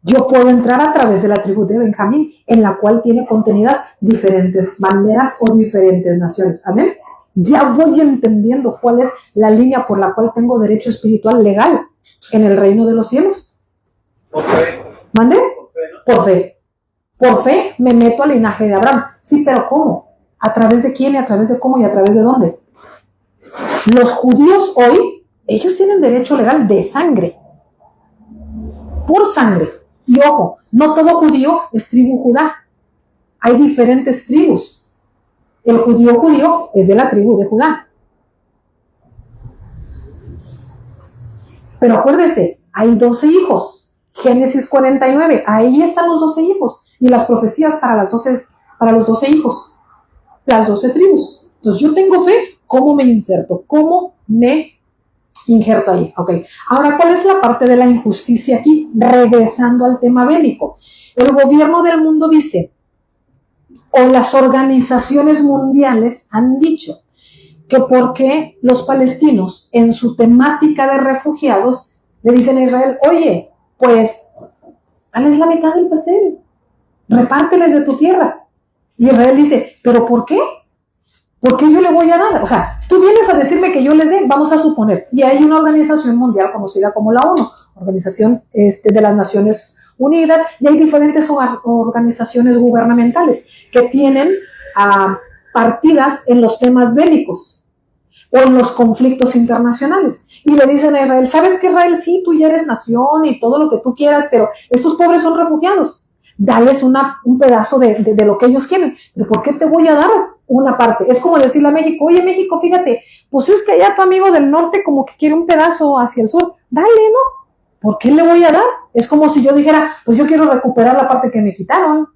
Yo puedo entrar a través de la tribu de Benjamín, en la cual tiene contenidas diferentes banderas o diferentes naciones. ¿Amén? Ya voy entendiendo cuál es la línea por la cual tengo derecho espiritual legal en el reino de los cielos. ¿Por fe? ¿Mande? Por fe, ¿no? Por fe. Por fe me meto al linaje de Abraham. Sí, pero ¿cómo? ¿A través de quién y a través de cómo y a través de dónde? Los judíos hoy, ellos tienen derecho legal de sangre. Por sangre. Y ojo, no todo judío es tribu Judá. Hay diferentes tribus. El judío es de la tribu de Judá. Pero acuérdese, hay 12 hijos. Génesis 49, ahí están los 12 hijos. Y las profecías para los 12 hijos. Las 12 tribus. Entonces yo tengo fe, ¿cómo me inserto? ¿Cómo me injerto ahí? Ok. Ahora, ¿cuál es la parte de la injusticia aquí? Regresando al tema bélico. El gobierno del mundo dice, o las organizaciones mundiales han dicho, que porque los palestinos en su temática de refugiados le dicen a Israel, oye, pues dales la mitad del pastel, repárteles de tu tierra. Y Israel dice, ¿pero por qué? ¿Por qué yo le voy a dar? O sea, tú vienes a decirme que yo les dé, vamos a suponer. Y hay una organización mundial conocida como la ONU, Organización de las Naciones Unidas, y hay diferentes organizaciones gubernamentales que tienen partidas en los temas bélicos o en los conflictos internacionales. Y le dicen a Israel, ¿sabes qué, Israel? Sí, tú ya eres nación y todo lo que tú quieras, pero estos pobres son refugiados. Dales un pedazo de lo que ellos quieren. ¿Pero por qué te voy a dar una parte? Es como decirle a México, oye, México, fíjate, pues es que allá tu amigo del norte como que quiere un pedazo hacia el sur. Dale, ¿no? ¿Por qué le voy a dar? Es como si yo dijera, pues yo quiero recuperar la parte que me quitaron.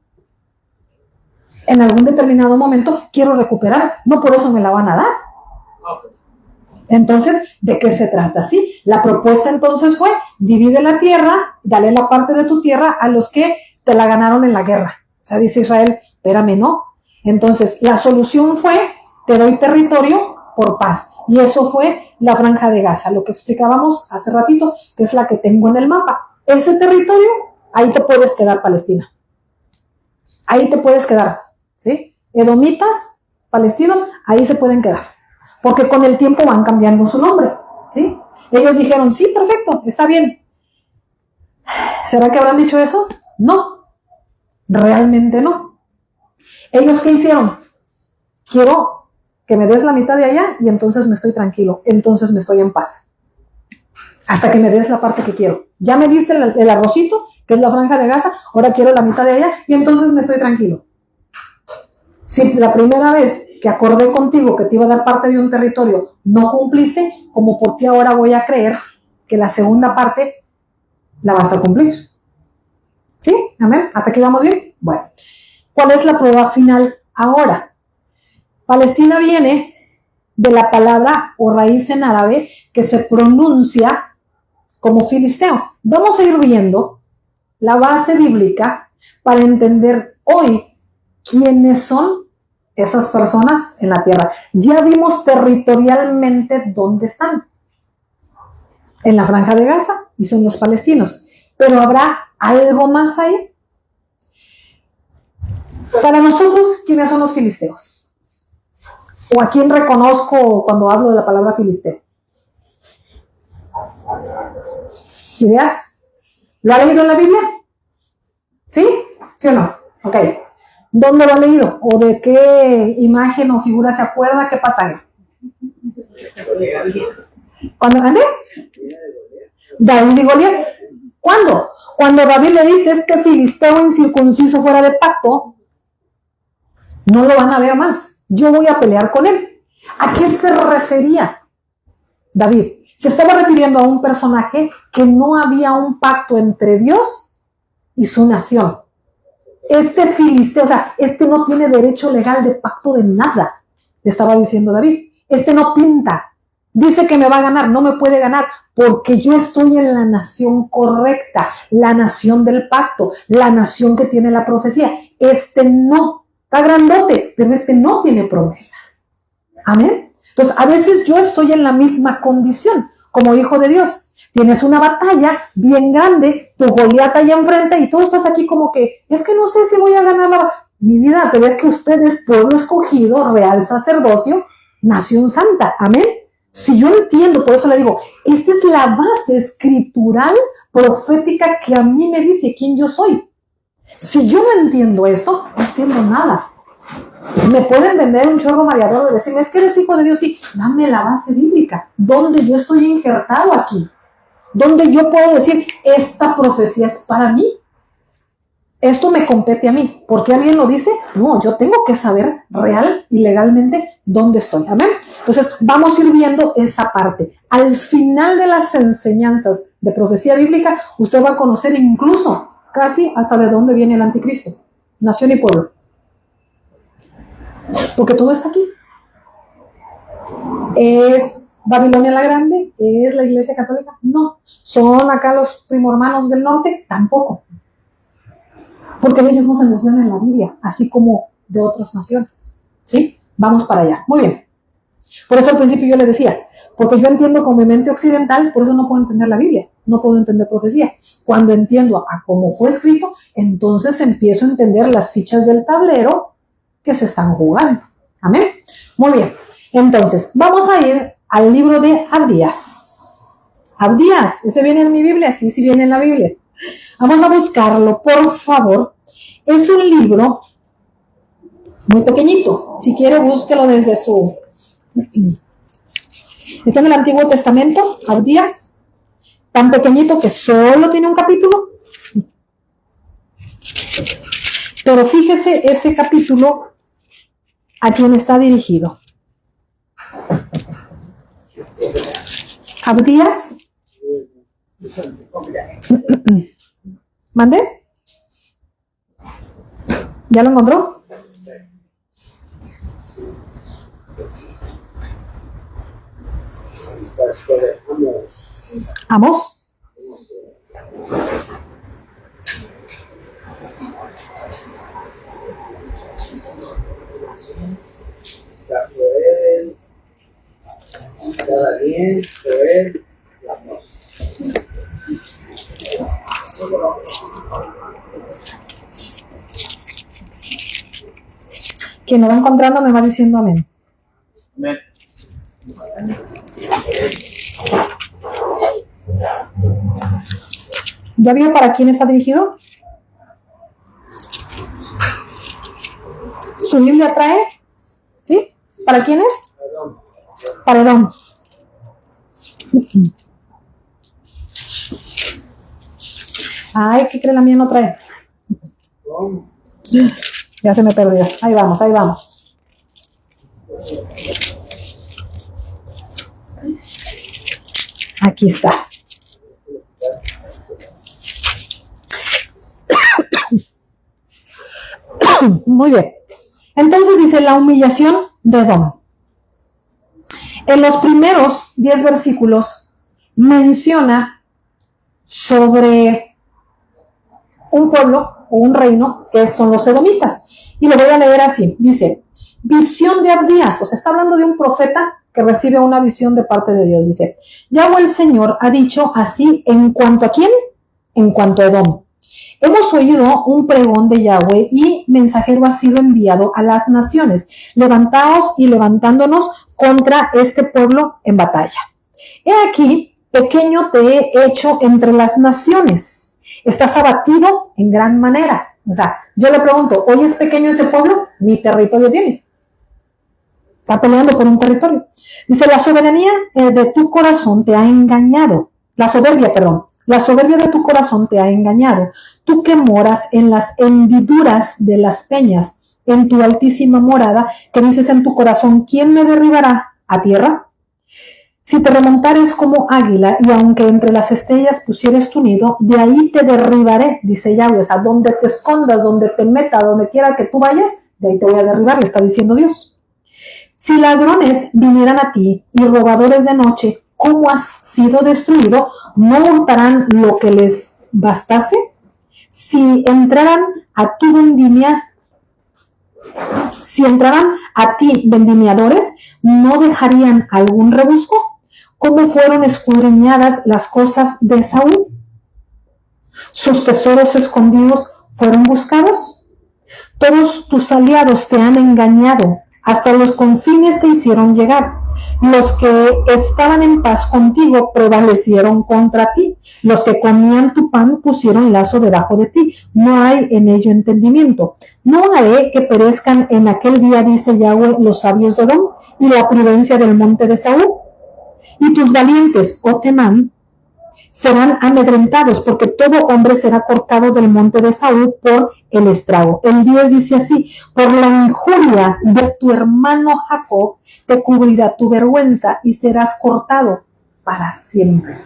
En algún determinado momento quiero recuperar, no por eso me la van a dar. Entonces, ¿de qué se trata? ¿Sí? La propuesta entonces fue, divide la tierra, dale la parte de tu tierra a los que te la ganaron en la guerra. O sea, dice Israel, espérame, no. Entonces, la solución fue, te doy territorio por paz. Y eso fue la Franja de Gaza, lo que explicábamos hace ratito, que es la que tengo en el mapa. Ese territorio, ahí te puedes quedar, Palestina. Ahí te puedes quedar, ¿sí? Edomitas, palestinos, ahí se pueden quedar. Porque con el tiempo van cambiando su nombre, ¿sí? Ellos dijeron, sí, perfecto, está bien. ¿Será que habrán dicho eso? No, realmente no. ¿Ellos qué hicieron? Quiero que me des la mitad de allá y entonces me estoy tranquilo, entonces me estoy en paz. Hasta que me des la parte que quiero. Ya me diste el arrocito, que es la Franja de Gaza, ahora quiero la mitad de allá y entonces me estoy tranquilo. Si la primera vez que acordé contigo que te iba a dar parte de un territorio no cumpliste, como por qué ahora voy a creer que la segunda parte la vas a cumplir. ¿Sí? ¿Amén? ¿Hasta aquí vamos bien? Bueno, ¿cuál es la prueba final ahora? Palestina viene de la palabra o raíz en árabe que se pronuncia como filisteo. Vamos a ir viendo la base bíblica para entender hoy quiénes son esas personas en la tierra. Ya vimos territorialmente dónde están. En la Franja de Gaza y son los palestinos. Pero habrá algo más ahí. Para nosotros, ¿quiénes son los filisteos? ¿O a quién reconozco cuando hablo de la palabra filisteo? ¿Ideas? ¿Lo ha leído en la Biblia? ¿Sí? ¿Sí o no? Ok. ¿Dónde lo ha leído? ¿O de qué imagen o figura se acuerda? ¿Qué pasaje? ¿Cuándo? ¿Ande? David y Goliat. ¿Cuándo? Cuando David le dice, este filisteo incircunciso fuera de pacto, no lo van a ver más. Yo voy a pelear con él. ¿A qué se refería? David. Se estaba refiriendo a un personaje que no había un pacto entre Dios y su nación. Este filisteo, o sea, este no tiene derecho legal de pacto de nada, le estaba diciendo David. Este no pinta. Dice que me va a ganar, no me puede ganar, porque yo estoy en la nación correcta, la nación del pacto, la nación que tiene la profecía. Este no, está grandote, pero este no tiene promesa. Amén. Entonces, a veces yo estoy en la misma condición como hijo de Dios. Tienes una batalla bien grande, tu Goliat allá enfrente y tú estás aquí como que, es que no sé si voy a ganar la... Mi vida, pero es que usted es pueblo escogido, real sacerdocio, nación santa. Amén. Si yo entiendo, por eso le digo, esta es la base escritural, profética que a mí me dice quién yo soy. Si yo no entiendo esto, no entiendo nada. Me pueden vender un chorro mareador y decirme, es que eres hijo de Dios, sí, dame la base bíblica, donde yo estoy injertado aquí, donde yo puedo decir, esta profecía es para mí, esto me compete a mí. ¿Por qué alguien lo dice? No, yo tengo que saber real y legalmente dónde estoy. Amén. Entonces, vamos a ir viendo esa parte. Al final de las enseñanzas de profecía bíblica, usted va a conocer incluso casi hasta de dónde viene el anticristo, nación y pueblo. Porque todo está aquí. ¿Es Babilonia la Grande? ¿Es la Iglesia Católica? No. ¿Son acá los primormanos del norte? Tampoco. Porque ellos no se mencionan en la Biblia, así como de otras naciones. ¿Sí? Vamos para allá. Muy bien. Por eso al principio yo le decía, porque yo entiendo con mi mente occidental, por eso no puedo entender la Biblia, no puedo entender profecía. Cuando entiendo a cómo fue escrito, entonces empiezo a entender las fichas del tablero que se están jugando. Amén. Muy bien. Entonces, vamos a ir al libro de Abdías. Abdías, ¿ese viene en mi Biblia? Sí, sí viene en la Biblia. Vamos a buscarlo, por favor. Es un libro muy pequeñito. Si quiere, búsquelo desde su... Es en el Antiguo Testamento, Abdías. Tan pequeñito que solo tiene un capítulo. Pero fíjese ese capítulo a quién está dirigido. Abdías. ¿Mande? ¿Ya lo encontró? Amós. Está Joel, está Daniel, Joel, y Amós. Quien lo va encontrando me va diciendo amén. Amén. ¿Ya vio para quién está dirigido? ¿Su Biblia trae? ¿Sí? ¿Para quién es? Para Edom. Ay, ¿qué cree? La mía no trae. Ya se me perdió. Ahí vamos, ahí vamos. Aquí está. Muy bien. Entonces dice la humillación de Edom. En los primeros 10 versículos menciona sobre un pueblo o un reino que son los edomitas. Y lo voy a leer así. Dice, visión de Abdías. O sea, está hablando de un profeta que recibe una visión de parte de Dios. Dice, Yahweh el Señor ha dicho así en cuanto a ¿quién? En cuanto a Edom. Hemos oído un pregón de Yahweh y mensajero ha sido enviado a las naciones. Levantaos y levantándonos contra este pueblo en batalla. He aquí, pequeño te he hecho entre las naciones. Estás abatido en gran manera. O sea, yo le pregunto, ¿hoy es pequeño ese pueblo? Mi territorio tiene. Está peleando por un territorio. Dice, la soberanía de tu corazón te ha engañado. La soberbia de tu corazón te ha engañado. Tú que moras en las hendiduras de las peñas, en tu altísima morada, que dices en tu corazón, ¿quién me derribará a tierra? Si te remontares como águila, y aunque entre las estrellas pusieres tu nido, de ahí te derribaré, dice Yahweh. O sea, donde te escondas, donde te meta, donde quiera que tú vayas, de ahí te voy a derribar, le está diciendo Dios. Si ladrones vinieran a ti y robadores de noche, ¿cómo has sido destruido? ¿No hurtarán lo que les bastase? Si entraran a tu vendimia, si entraran a ti vendimiadores, ¿no dejarían algún rebusco? ¿Cómo fueron escudriñadas las cosas de Saúl? ¿Sus tesoros escondidos fueron buscados? Todos tus aliados te han engañado, hasta los confines te hicieron llegar. Los que estaban en paz contigo prevalecieron contra ti. Los que comían tu pan pusieron lazo debajo de ti. No hay en ello entendimiento. No haré que perezcan en aquel día, dice Yahweh, los sabios de Edom y la prudencia del monte de Saúl. Y tus valientes, oh Temán, serán amedrentados, porque todo hombre será cortado del monte de Saúl por el estrago. El 10 dice así: por la injuria de tu hermano Jacob te cubrirá tu vergüenza y serás cortado para siempre.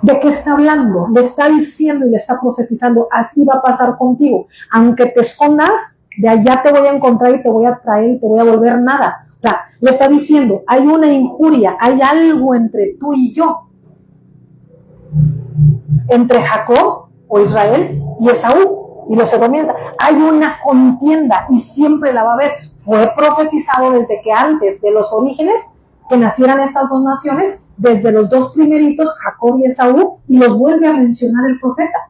¿De qué está hablando? Le está diciendo y le está profetizando: así va a pasar contigo. Aunque te escondas, de allá te voy a encontrar y te voy a traer y te voy a volver nada. O sea, le está diciendo, hay una injuria, hay algo entre tú y yo, entre Jacob o Israel y Esaú y los edomitas. Hay una contienda y siempre la va a haber. Fue profetizado desde que antes de los orígenes que nacieran estas dos naciones, desde los dos primeritos, Jacob y Esaú, y los vuelve a mencionar el profeta.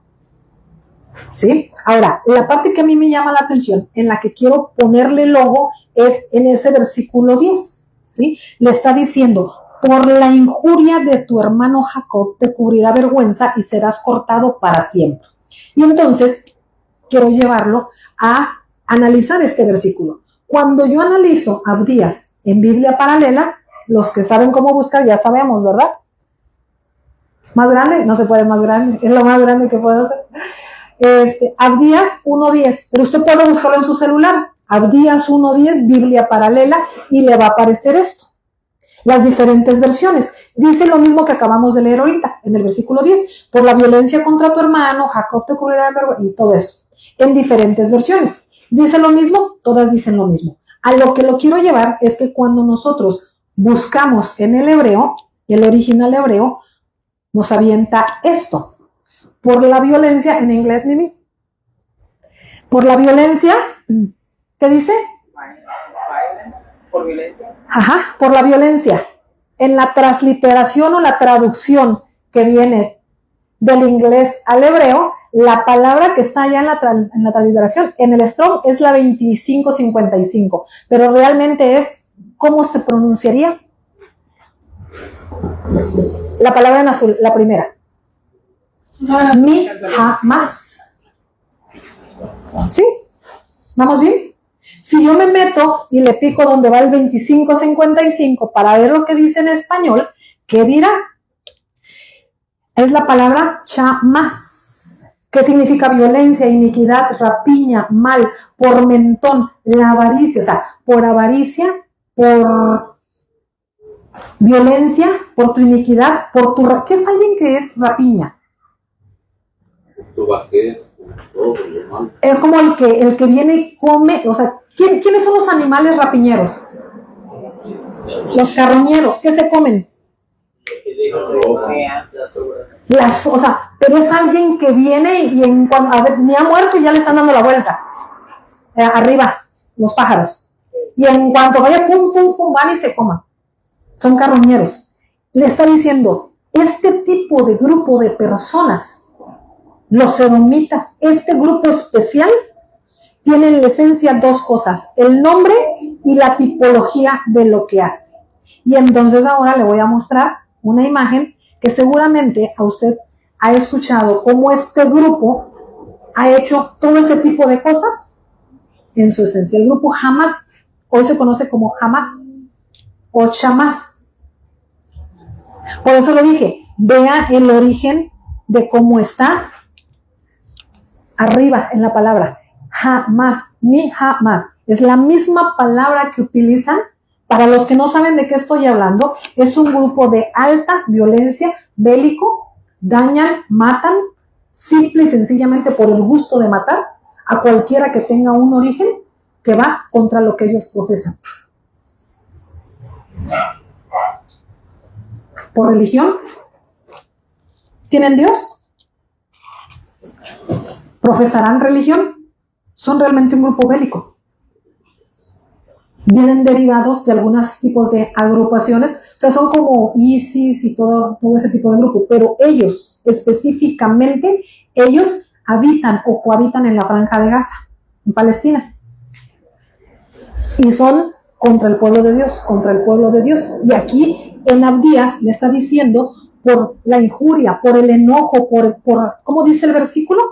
¿Sí? Ahora, la parte que a mí me llama la atención, en la que quiero ponerle el ojo, es en ese versículo 10. ¿Sí? Le está diciendo: por la injuria de tu hermano Jacob te cubrirá vergüenza y serás cortado para siempre. Y entonces quiero llevarlo a analizar este versículo. Cuando yo analizo Abdías en Biblia paralela, los que saben cómo buscar ya sabemos, ¿verdad? Más grande, no se puede más grande, es lo más grande que puedo hacer. Abdías 1.10, pero usted puede buscarlo en su celular. Abdías 1.10, Biblia paralela, y le va a aparecer esto. Las diferentes versiones. Dice lo mismo que acabamos de leer ahorita, en el versículo 10. Por la violencia contra tu hermano, Jacob te cubrirá de vergüenza, y todo eso. En diferentes versiones. Dice lo mismo, todas dicen lo mismo. A lo que lo quiero llevar es que cuando nosotros buscamos en el hebreo, el original hebreo, nos avienta esto. Por la violencia, en inglés, Mimi. Por la violencia, ¿qué dice? Por violencia. Ajá, por la violencia. En la transliteración o la traducción que viene del inglés al hebreo, la palabra que está allá en la transliteración, en el Strong, es la 2555, pero realmente es, ¿cómo se pronunciaría? La palabra en azul, la primera. Mi jamás. ¿Sí? ¿Vamos bien? Si yo me meto y le pico donde va el 2555 para ver lo que dice en español, ¿qué dirá? Es la palabra chamás, que significa violencia, iniquidad, rapiña, mal, por mentón, la avaricia, o sea, por avaricia, por violencia, por tu iniquidad, por tu... ¿Qué es alguien que es rapiña? Tu bajez, todo lo malo. Es como el que viene y come, o sea, ¿quiénes son los animales rapiñeros? Los carroñeros, ¿qué se comen? O sea, pero es alguien que viene y a ver, ni ha muerto y ya le están dando la vuelta. Arriba, los pájaros. Y en cuanto vaya, fum, fum, fum, van y se coman. Son carroñeros. Le está diciendo, este tipo de grupo de personas, los edomitas, este grupo especial, tienen en la esencia dos cosas: el nombre y la tipología de lo que hace. Y entonces ahora le voy a mostrar una imagen que seguramente a usted ha escuchado cómo este grupo ha hecho todo ese tipo de cosas en su esencia. El grupo Hamás, hoy se conoce como Hamás o Chamás. Por eso lo dije, vea el origen de cómo está arriba en la palabra. Jamás, ni jamás. Es la misma palabra que utilizan Para los que no saben de qué estoy hablando, es un grupo de alta violencia bélico, dañan, matan, simple y sencillamente por el gusto de matar a cualquiera que tenga un origen que va contra lo que ellos profesan. ¿Por religión? ¿Tienen Dios? ¿Profesarán religión? Son realmente un grupo bélico. Vienen derivados de algunos tipos de agrupaciones, o sea, son como ISIS y todo ese tipo de grupos, pero ellos, específicamente, ellos habitan o cohabitan en la Franja de Gaza, en Palestina, y son contra el pueblo de Dios, contra el pueblo de Dios. Y aquí en Abdías le está diciendo por la injuria, por el enojo, por ¿cómo dice el versículo?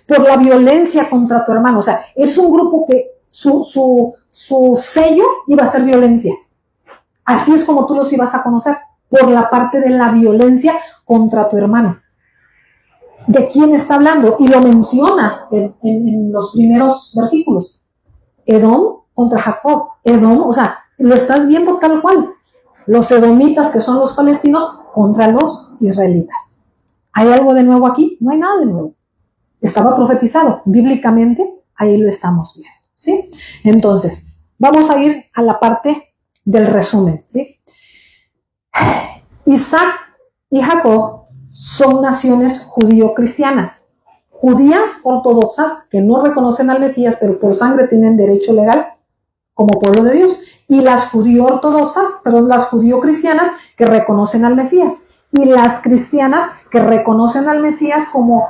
Por la violencia contra tu hermano. O sea, es un grupo que su sello iba a ser violencia. Así es como tú los ibas a conocer, por la parte de la violencia contra tu hermano. ¿De quién está hablando? Y lo menciona en los primeros versículos. Edom contra Jacob. Edom, o sea, lo estás viendo tal cual. Los edomitas, que son los palestinos, contra los israelitas. ¿Hay algo de nuevo aquí? No hay nada de nuevo. Estaba profetizado. Bíblicamente, ahí lo estamos viendo, ¿sí? Entonces, vamos a ir a la parte del resumen, ¿sí? Isaac y Jacob son naciones judío-cristianas. Judías ortodoxas que no reconocen al Mesías, pero por sangre tienen derecho legal como pueblo de Dios. Y las las judío-cristianas que reconocen al Mesías. Y las cristianas que reconocen al Mesías como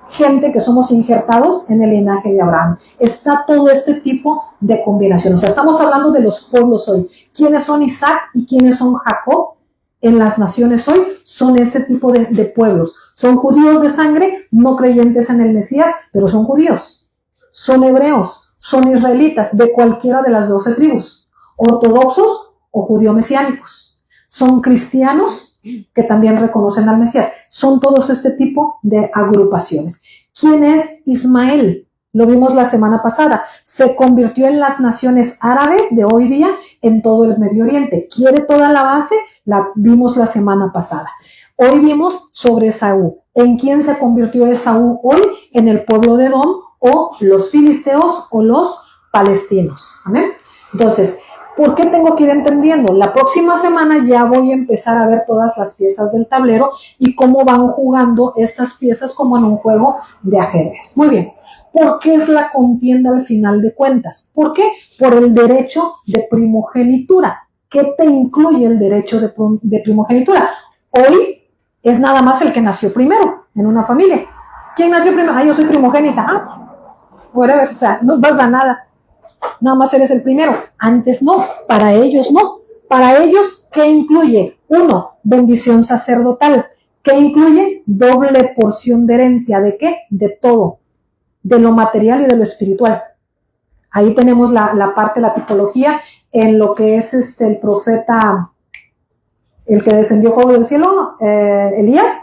gente que somos injertados en el linaje de Abraham. Está todo este tipo de combinación. O sea, estamos hablando de los pueblos hoy. ¿Quiénes son Isaac y quiénes son Jacob? En las naciones hoy son ese tipo de pueblos. Son judíos de sangre, no creyentes en el Mesías, pero son judíos. Son hebreos, son israelitas de cualquiera de las 12 tribus, ortodoxos o judío-mesiánicos. Son cristianos que también reconocen al Mesías. Son todos este tipo de agrupaciones. ¿Quién es Ismael? Lo vimos la semana pasada. Se convirtió en las naciones árabes de hoy día en todo el Medio Oriente. ¿Quiere toda la base? La vimos la semana pasada. Hoy vimos sobre Esaú. ¿En quién se convirtió Esaú hoy? En el pueblo de Edom o los filisteos o los palestinos. ¿Amén? Entonces, ¿por qué tengo que ir entendiendo? La próxima semana ya voy a empezar a ver todas las piezas del tablero y cómo van jugando estas piezas como en un juego de ajedrez. Muy bien. ¿Por qué es la contienda al final de cuentas? ¿Por qué? Por el derecho de primogenitura. ¿Qué te incluye el derecho de primogenitura? Hoy es nada más el que nació primero en una familia. ¿Quién nació primero? Ah, yo soy primogénita. Whatever. O sea, no pasa nada. Nada más eres el primero. Antes no. Para ellos no. Para ellos, ¿qué incluye? 1, bendición sacerdotal. ¿Qué incluye? Doble porción de herencia. ¿De qué? De todo. De lo material y de lo espiritual. Ahí tenemos la parte de la tipología en lo que es el profeta, el que descendió fuego del cielo, Elías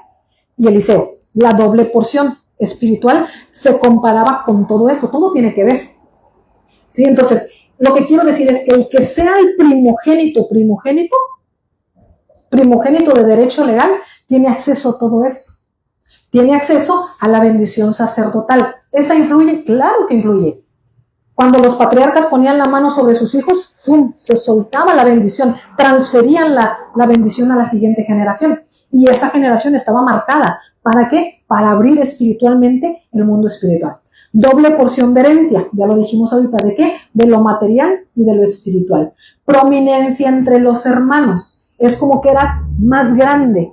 y Eliseo. La doble porción espiritual se comparaba con todo esto. Todo tiene que ver. ¿Sí? Entonces, lo que quiero decir es que el que sea el primogénito de derecho legal, tiene acceso a todo esto. Tiene acceso a la bendición sacerdotal. ¿Esa influye? Claro que influye. Cuando los patriarcas ponían la mano sobre sus hijos, ¡fum!, se soltaba la bendición, transferían la bendición a la siguiente generación. Y esa generación estaba marcada. ¿Para qué? Para abrir espiritualmente el mundo espiritual. Doble porción de herencia, ya lo dijimos ahorita, ¿de qué? De lo material y de lo espiritual. Prominencia entre los hermanos. Es como que eras más grande.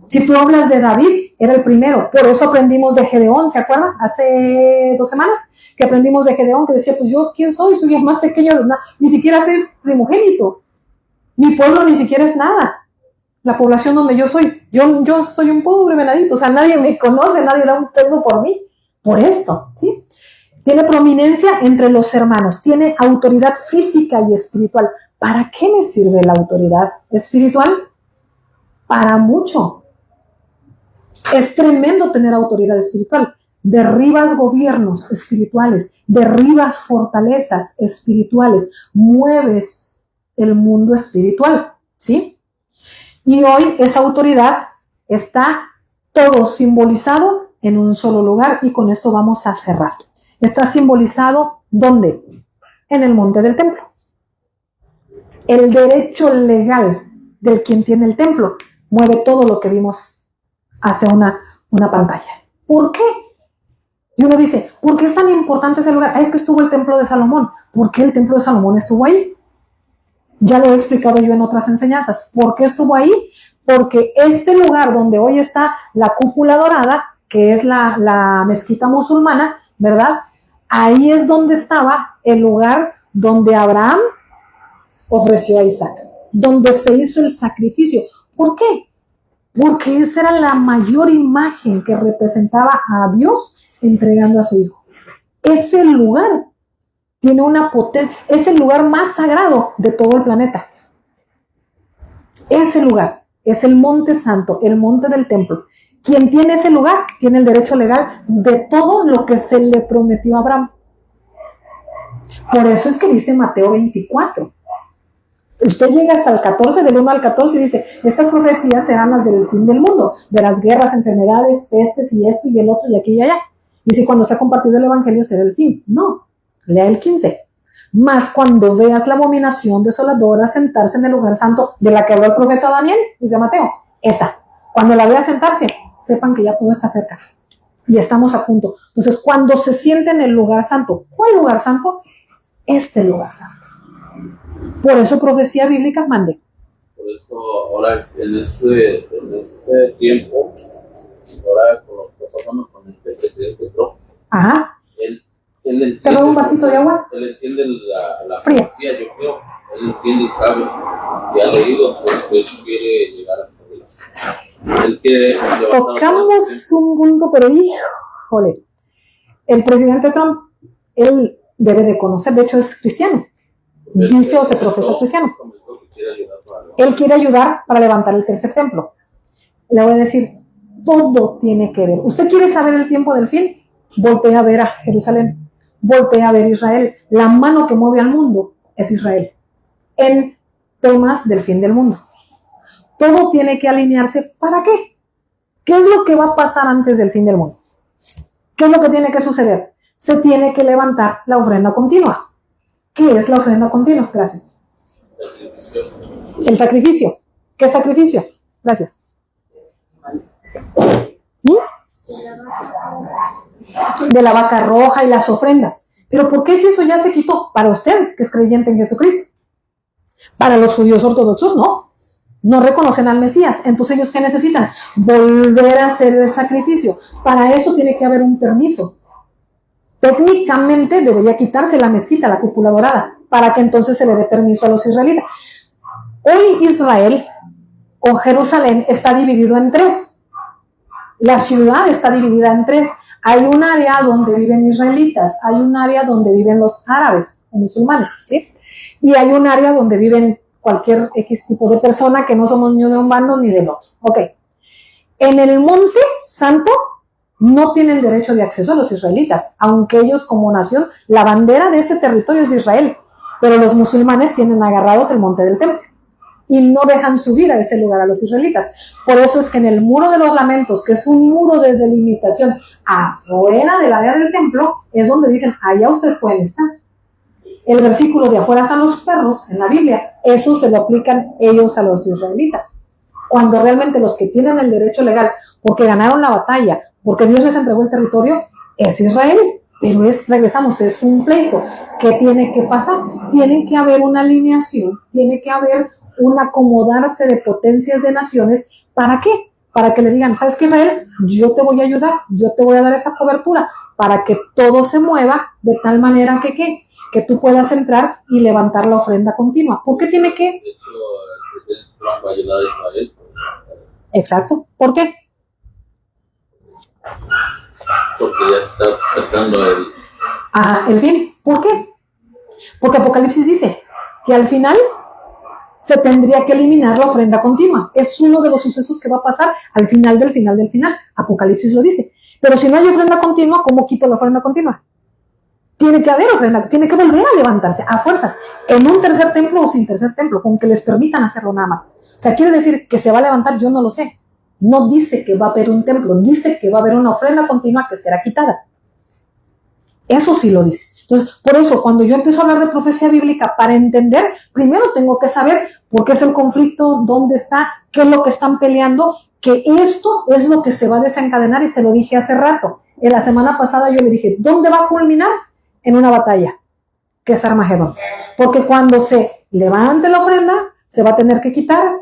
Si tú hablas de David, era el primero. Por eso aprendimos de Gedeón, ¿se acuerdan? Hace 2 semanas que aprendimos de Gedeón, que decía, pues yo, ¿quién soy? Soy el más pequeño de nada. Ni siquiera soy primogénito. Mi pueblo ni siquiera es nada. La población donde yo soy. Yo soy un pobre venadito. O sea, nadie me conoce, nadie da un peso por mí. Por esto, ¿sí? Tiene prominencia entre los hermanos. Tiene autoridad física y espiritual. ¿Para qué me sirve la autoridad espiritual? Para mucho. Es tremendo tener autoridad espiritual. derribas gobiernos espirituales, derribas fortalezas espirituales, mueves el mundo espiritual, ¿sí? Y hoy esa autoridad está todo simbolizado en un solo lugar y con esto vamos a cerrar. Está simbolizado, ¿dónde? En el monte del templo. El derecho legal del quien tiene el templo mueve todo lo que vimos hacia una pantalla. ¿Por qué? Y uno dice, ¿por qué es tan importante ese lugar? Es que estuvo el templo de Salomón. ¿Por qué el templo de Salomón estuvo ahí? Ya lo he explicado yo en otras enseñanzas. ¿Por qué estuvo ahí? Porque este lugar donde hoy está la cúpula dorada, que es la mezquita musulmana, ¿verdad? Ahí es donde estaba el lugar donde Abraham ofreció a Isaac, donde se hizo el sacrificio. ¿Por qué? Porque esa era la mayor imagen que representaba a Dios entregando a su hijo. Ese lugar tiene una potencia, es el lugar más sagrado de todo el planeta. Ese lugar es el monte santo, el monte del templo. Quien tiene ese lugar tiene el derecho legal de todo lo que se le prometió a Abraham. Por eso es que dice Mateo 24. Usted llega hasta el 14, del 1 al 14 y dice, estas profecías serán las del fin del mundo, de las guerras, enfermedades, pestes y esto y el otro y aquí y allá. Dice, cuando se ha compartido el evangelio será el fin. No, lea el 15. Mas cuando veas la abominación desoladora sentarse en el lugar santo de la que habló el profeta Daniel, dice Mateo, esa. Cuando la veas sentarse, sepan que ya todo está cerca y estamos a punto. Entonces, cuando se siente en el lugar santo, ¿cuál lugar santo? Este lugar santo. Por eso profecía bíblica mande. Por eso ahora en este tiempo, ahora con lo que está pasando con este presidente Trump, Ajá. él entiende. ¿Te doy un vasito de agua? Él entiende la Fría. profecía, yo creo. Él entiende y sabe. Y ha leído, porque él quiere llegar hasta ahí. Él quiere Tocamos un punto, pero híjole. El presidente Trump, él debe de conocer, de hecho es cristiano. Dice o se profesa cristiano. Él quiere ayudar para levantar el tercer templo. Le voy a decir, todo tiene que ver. ¿Usted quiere saber el tiempo del fin? Voltea a ver a Jerusalén. Voltea a ver Israel. La mano que mueve al mundo es Israel. En temas del fin del mundo. Todo tiene que alinearse. ¿Para qué? ¿Qué es lo que va a pasar antes del fin del mundo? ¿Qué es lo que tiene que suceder? Se tiene que levantar la ofrenda continua. ¿Qué es la ofrenda continua? Gracias. El sacrificio. ¿Qué sacrificio? Gracias. De la vaca roja y las ofrendas. Pero ¿por qué si eso ya se quitó? Para usted, que es creyente en Jesucristo. Para los judíos ortodoxos, no. No reconocen al Mesías. Entonces, ¿ellos qué necesitan? Volver a hacer el sacrificio. Para eso tiene que haber un permiso. Técnicamente debería quitarse la mezquita, la cúpula dorada, para que entonces se le dé permiso a los israelitas. Hoy Israel o Jerusalén está dividido en tres. La ciudad está dividida en tres. Hay un área donde viven israelitas, hay un área donde viven los árabes o musulmanes, ¿sí? Y hay un área donde viven cualquier X tipo de persona que no somos ni de un bando ni del otro. Ok. En el monte santo no tienen derecho de acceso a los israelitas, aunque ellos como nación, la bandera de ese territorio es de Israel, pero los musulmanes tienen agarrados el monte del templo y no dejan subir a ese lugar a los israelitas. Por eso es que en el muro de los lamentos, que es un muro de delimitación afuera del área del templo, es donde dicen, allá ustedes pueden estar. El versículo de afuera están los perros en la Biblia, eso se lo aplican ellos a los israelitas. Cuando realmente los que tienen el derecho legal, porque ganaron la batalla, porque Dios les entregó el territorio, es Israel. Pero regresamos, es un pleito. ¿Qué tiene que pasar? Tiene que haber una alineación, tiene que haber un acomodarse de potencias de naciones. ¿Para qué? Para que le digan, ¿sabes qué, Israel? Yo te voy a ayudar, yo te voy a dar esa cobertura para que todo se mueva de tal manera que tú puedas entrar y levantar la ofrenda continua. ¿Por qué tiene que? De hecho, el presidente Trump va a ayudar a Israel. Exacto. ¿Por qué? Porque ya está sacando el fin. ¿Por qué? Porque Apocalipsis dice que al final se tendría que eliminar la ofrenda continua. Es uno de los sucesos que va a pasar al final del final del final. Apocalipsis lo dice. Pero si no hay ofrenda continua, ¿cómo quito la ofrenda continua? Tiene que haber ofrenda, tiene que volver a levantarse a fuerzas, en un tercer templo o sin tercer templo, con que les permitan hacerlo nada más. O sea, quiere decir que se va a levantar, yo no lo sé. No dice que va a haber un templo, dice que va a haber una ofrenda continua que será quitada. Eso sí lo dice. Entonces, por eso, cuando yo empiezo a hablar de profecía bíblica, para entender, primero tengo que saber por qué es el conflicto, dónde está, qué es lo que están peleando, que esto es lo que se va a desencadenar, y se lo dije hace rato. En la semana pasada yo le dije, ¿dónde va a culminar? En una batalla, que es Armagedón. Porque cuando se levante la ofrenda, se va a tener que quitar,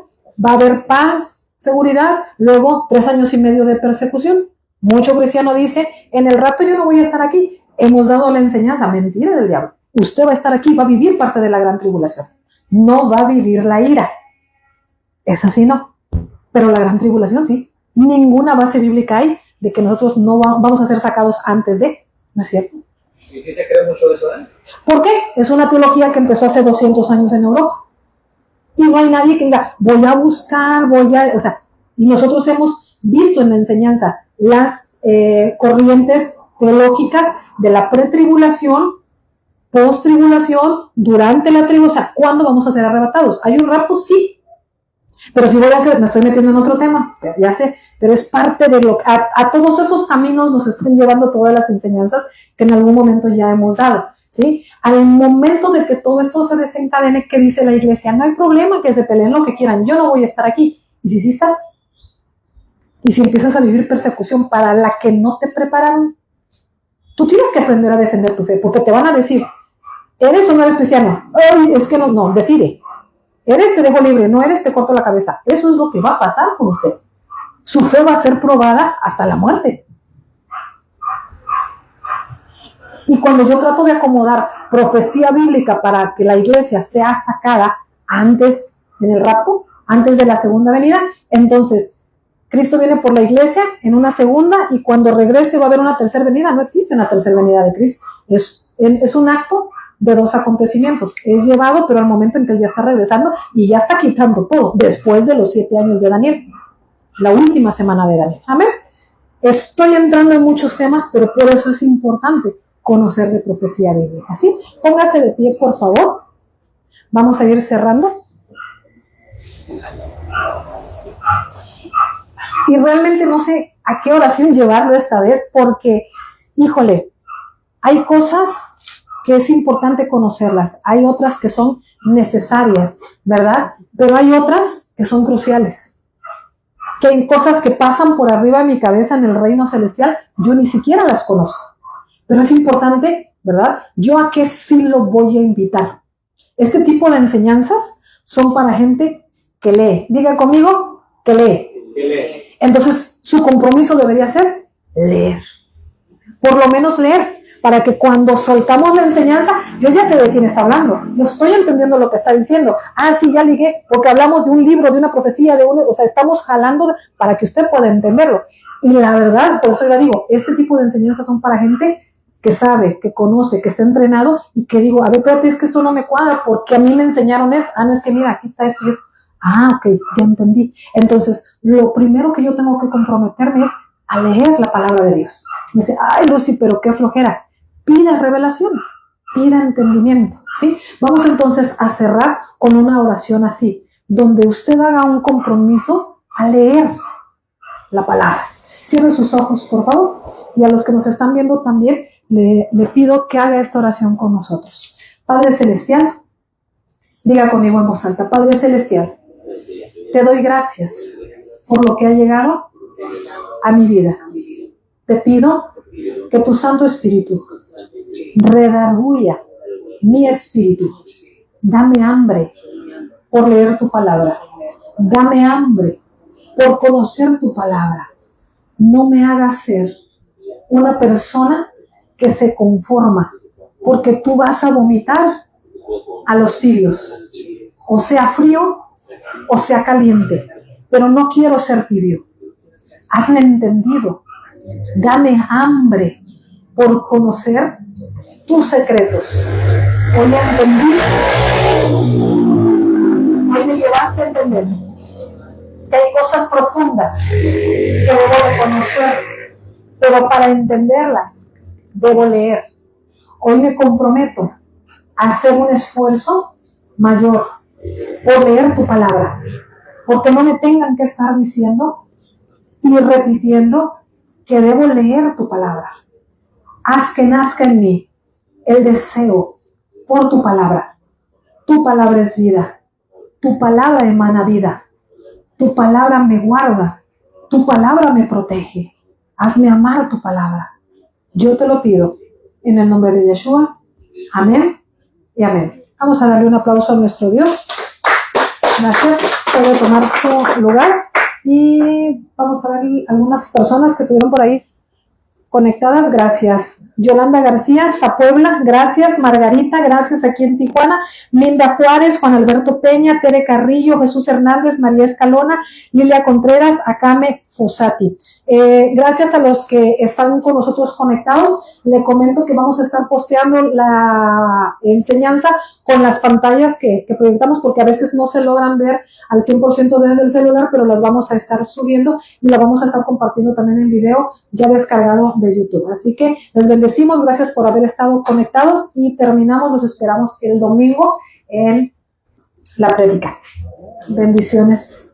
va a haber paz, seguridad, luego 3 años y medio de persecución. Mucho cristiano dice, en el rato yo no voy a estar aquí. Hemos dado la enseñanza, mentira del diablo. Usted va a estar aquí, va a vivir parte de la gran tribulación. No va a vivir la ira. Es así, no. Pero la gran tribulación sí. Ninguna base bíblica hay de que nosotros no vamos a ser sacados antes de. ¿No es cierto? Y sí se cree mucho de eso, ¿eh? ¿Por qué? Es una teología que empezó hace 200 años en Europa. Y no hay nadie que diga, voy a buscar, o sea, y nosotros hemos visto en la enseñanza las corrientes teológicas de la pretribulación, postribulación, durante la tribulación. O sea, ¿cuándo vamos a ser arrebatados? ¿Hay un rapto? Sí. Pero si voy a hacer, me estoy metiendo en otro tema, ya sé, pero es parte de lo que a todos esos caminos nos están llevando todas las enseñanzas que en algún momento ya hemos dado, ¿sí? Al momento de que todo esto se desencadene, ¿qué dice la iglesia? No hay problema, que se peleen lo que quieran, yo no voy a estar aquí. ¿Y si sí estás? ¿Y si empiezas a vivir persecución para la que no te prepararon? Tú tienes que aprender a defender tu fe, porque te van a decir, ¿eres o no eres cristiano? Ay, es que no, decide. Eres, te dejo libre, no eres, te corto la cabeza. Eso es lo que va a pasar con usted. Su fe va a ser probada hasta la muerte. Y cuando yo trato de acomodar profecía bíblica para que la iglesia sea sacada antes, en el rapto, antes de la segunda venida, entonces Cristo viene por la iglesia en una segunda, y cuando regrese va a haber una tercera venida. No existe una tercera venida de Cristo. Es un acto de 2 acontecimientos. Es llevado, pero al momento en que él ya está regresando y ya está quitando todo, después de los 7 años de Daniel, la última semana de Daniel. Amén. Estoy entrando en muchos temas, pero por eso es importante conocer de profecía bíblica. ¿Sí? Póngase de pie, por favor. Vamos a ir cerrando. Y realmente no sé a qué oración llevarlo esta vez, porque, híjole, hay cosas que es importante conocerlas, hay otras que son necesarias, ¿verdad? Pero hay otras que son cruciales, que hay cosas que pasan por arriba de mi cabeza en el reino celestial, yo ni siquiera las conozco, pero es importante, ¿verdad? Yo a qué sí lo voy a invitar. Este tipo de enseñanzas son para gente que lee. Diga conmigo, que lee. Que lee. Entonces, su compromiso debería ser leer, por lo menos leer, para que cuando soltamos la enseñanza, yo ya sé de quién está hablando, yo estoy entendiendo lo que está diciendo. Ah, sí, ya ligué, porque hablamos de un libro, de una profecía, o sea, estamos jalando para que usted pueda entenderlo. Y la verdad, por eso yo le digo, este tipo de enseñanzas son para gente que sabe, que conoce, que está entrenado, y que digo, a ver, espérate, es que esto no me cuadra, porque a mí me enseñaron esto. Ah, no, es que mira, aquí está esto y esto. Ah, ok, ya entendí. Entonces, lo primero que yo tengo que comprometerme es a leer la palabra de Dios. Me dice, ay, Lucy, pero qué flojera. Pida revelación, pida entendimiento, ¿sí? Vamos entonces a cerrar con una oración así, donde usted haga un compromiso a leer la palabra. Cierre sus ojos, por favor, y a los que nos están viendo también le pido que haga esta oración con nosotros. Padre Celestial, diga conmigo en voz alta, Padre Celestial, te doy gracias por lo que ha llegado a mi vida. Te pido que tu Santo Espíritu redarguya mi espíritu. Dame hambre por leer tu palabra. Dame hambre por conocer tu palabra. No me hagas ser una persona que se conforma, porque tú vas a vomitar a los tibios, o sea frío o sea caliente, pero no quiero ser tibio. Hazme entendido. Dame hambre por conocer tus secretos. Hoy entendí, hoy me llevaste a entender que hay cosas profundas que debo de conocer pero para entenderlas debo leer. Hoy me comprometo a hacer un esfuerzo mayor por leer tu palabra, porque no me tengan que estar diciendo y repitiendo que debo leer tu palabra. Haz que nazca en mí el deseo por tu palabra. Tu palabra es vida. Tu palabra emana vida. Tu palabra me guarda. Tu palabra me protege. Hazme amar tu palabra. Yo te lo pido en el nombre de Yeshua. Amén y amén. Vamos a darle un aplauso a nuestro Dios. Gracias. Puede tomar su lugar y vamos a ver algunas personas que estuvieron por ahí conectadas. Gracias. Yolanda García, hasta Puebla. Gracias. Margarita, gracias, aquí en Tijuana. Minda Juárez, Juan Alberto Peña, Tere Carrillo, Jesús Hernández, María Escalona, Lilia Contreras, Akame Fosati. Gracias a los que están con nosotros conectados. Le comento que vamos a estar posteando la enseñanza con las pantallas que proyectamos, porque a veces no se logran ver al 100% desde el celular, pero las vamos a estar subiendo y la vamos a estar compartiendo también en video ya descargado de YouTube. Así que les bendecimos, gracias por haber estado conectados y terminamos, los esperamos el domingo en la prédica. Bendiciones.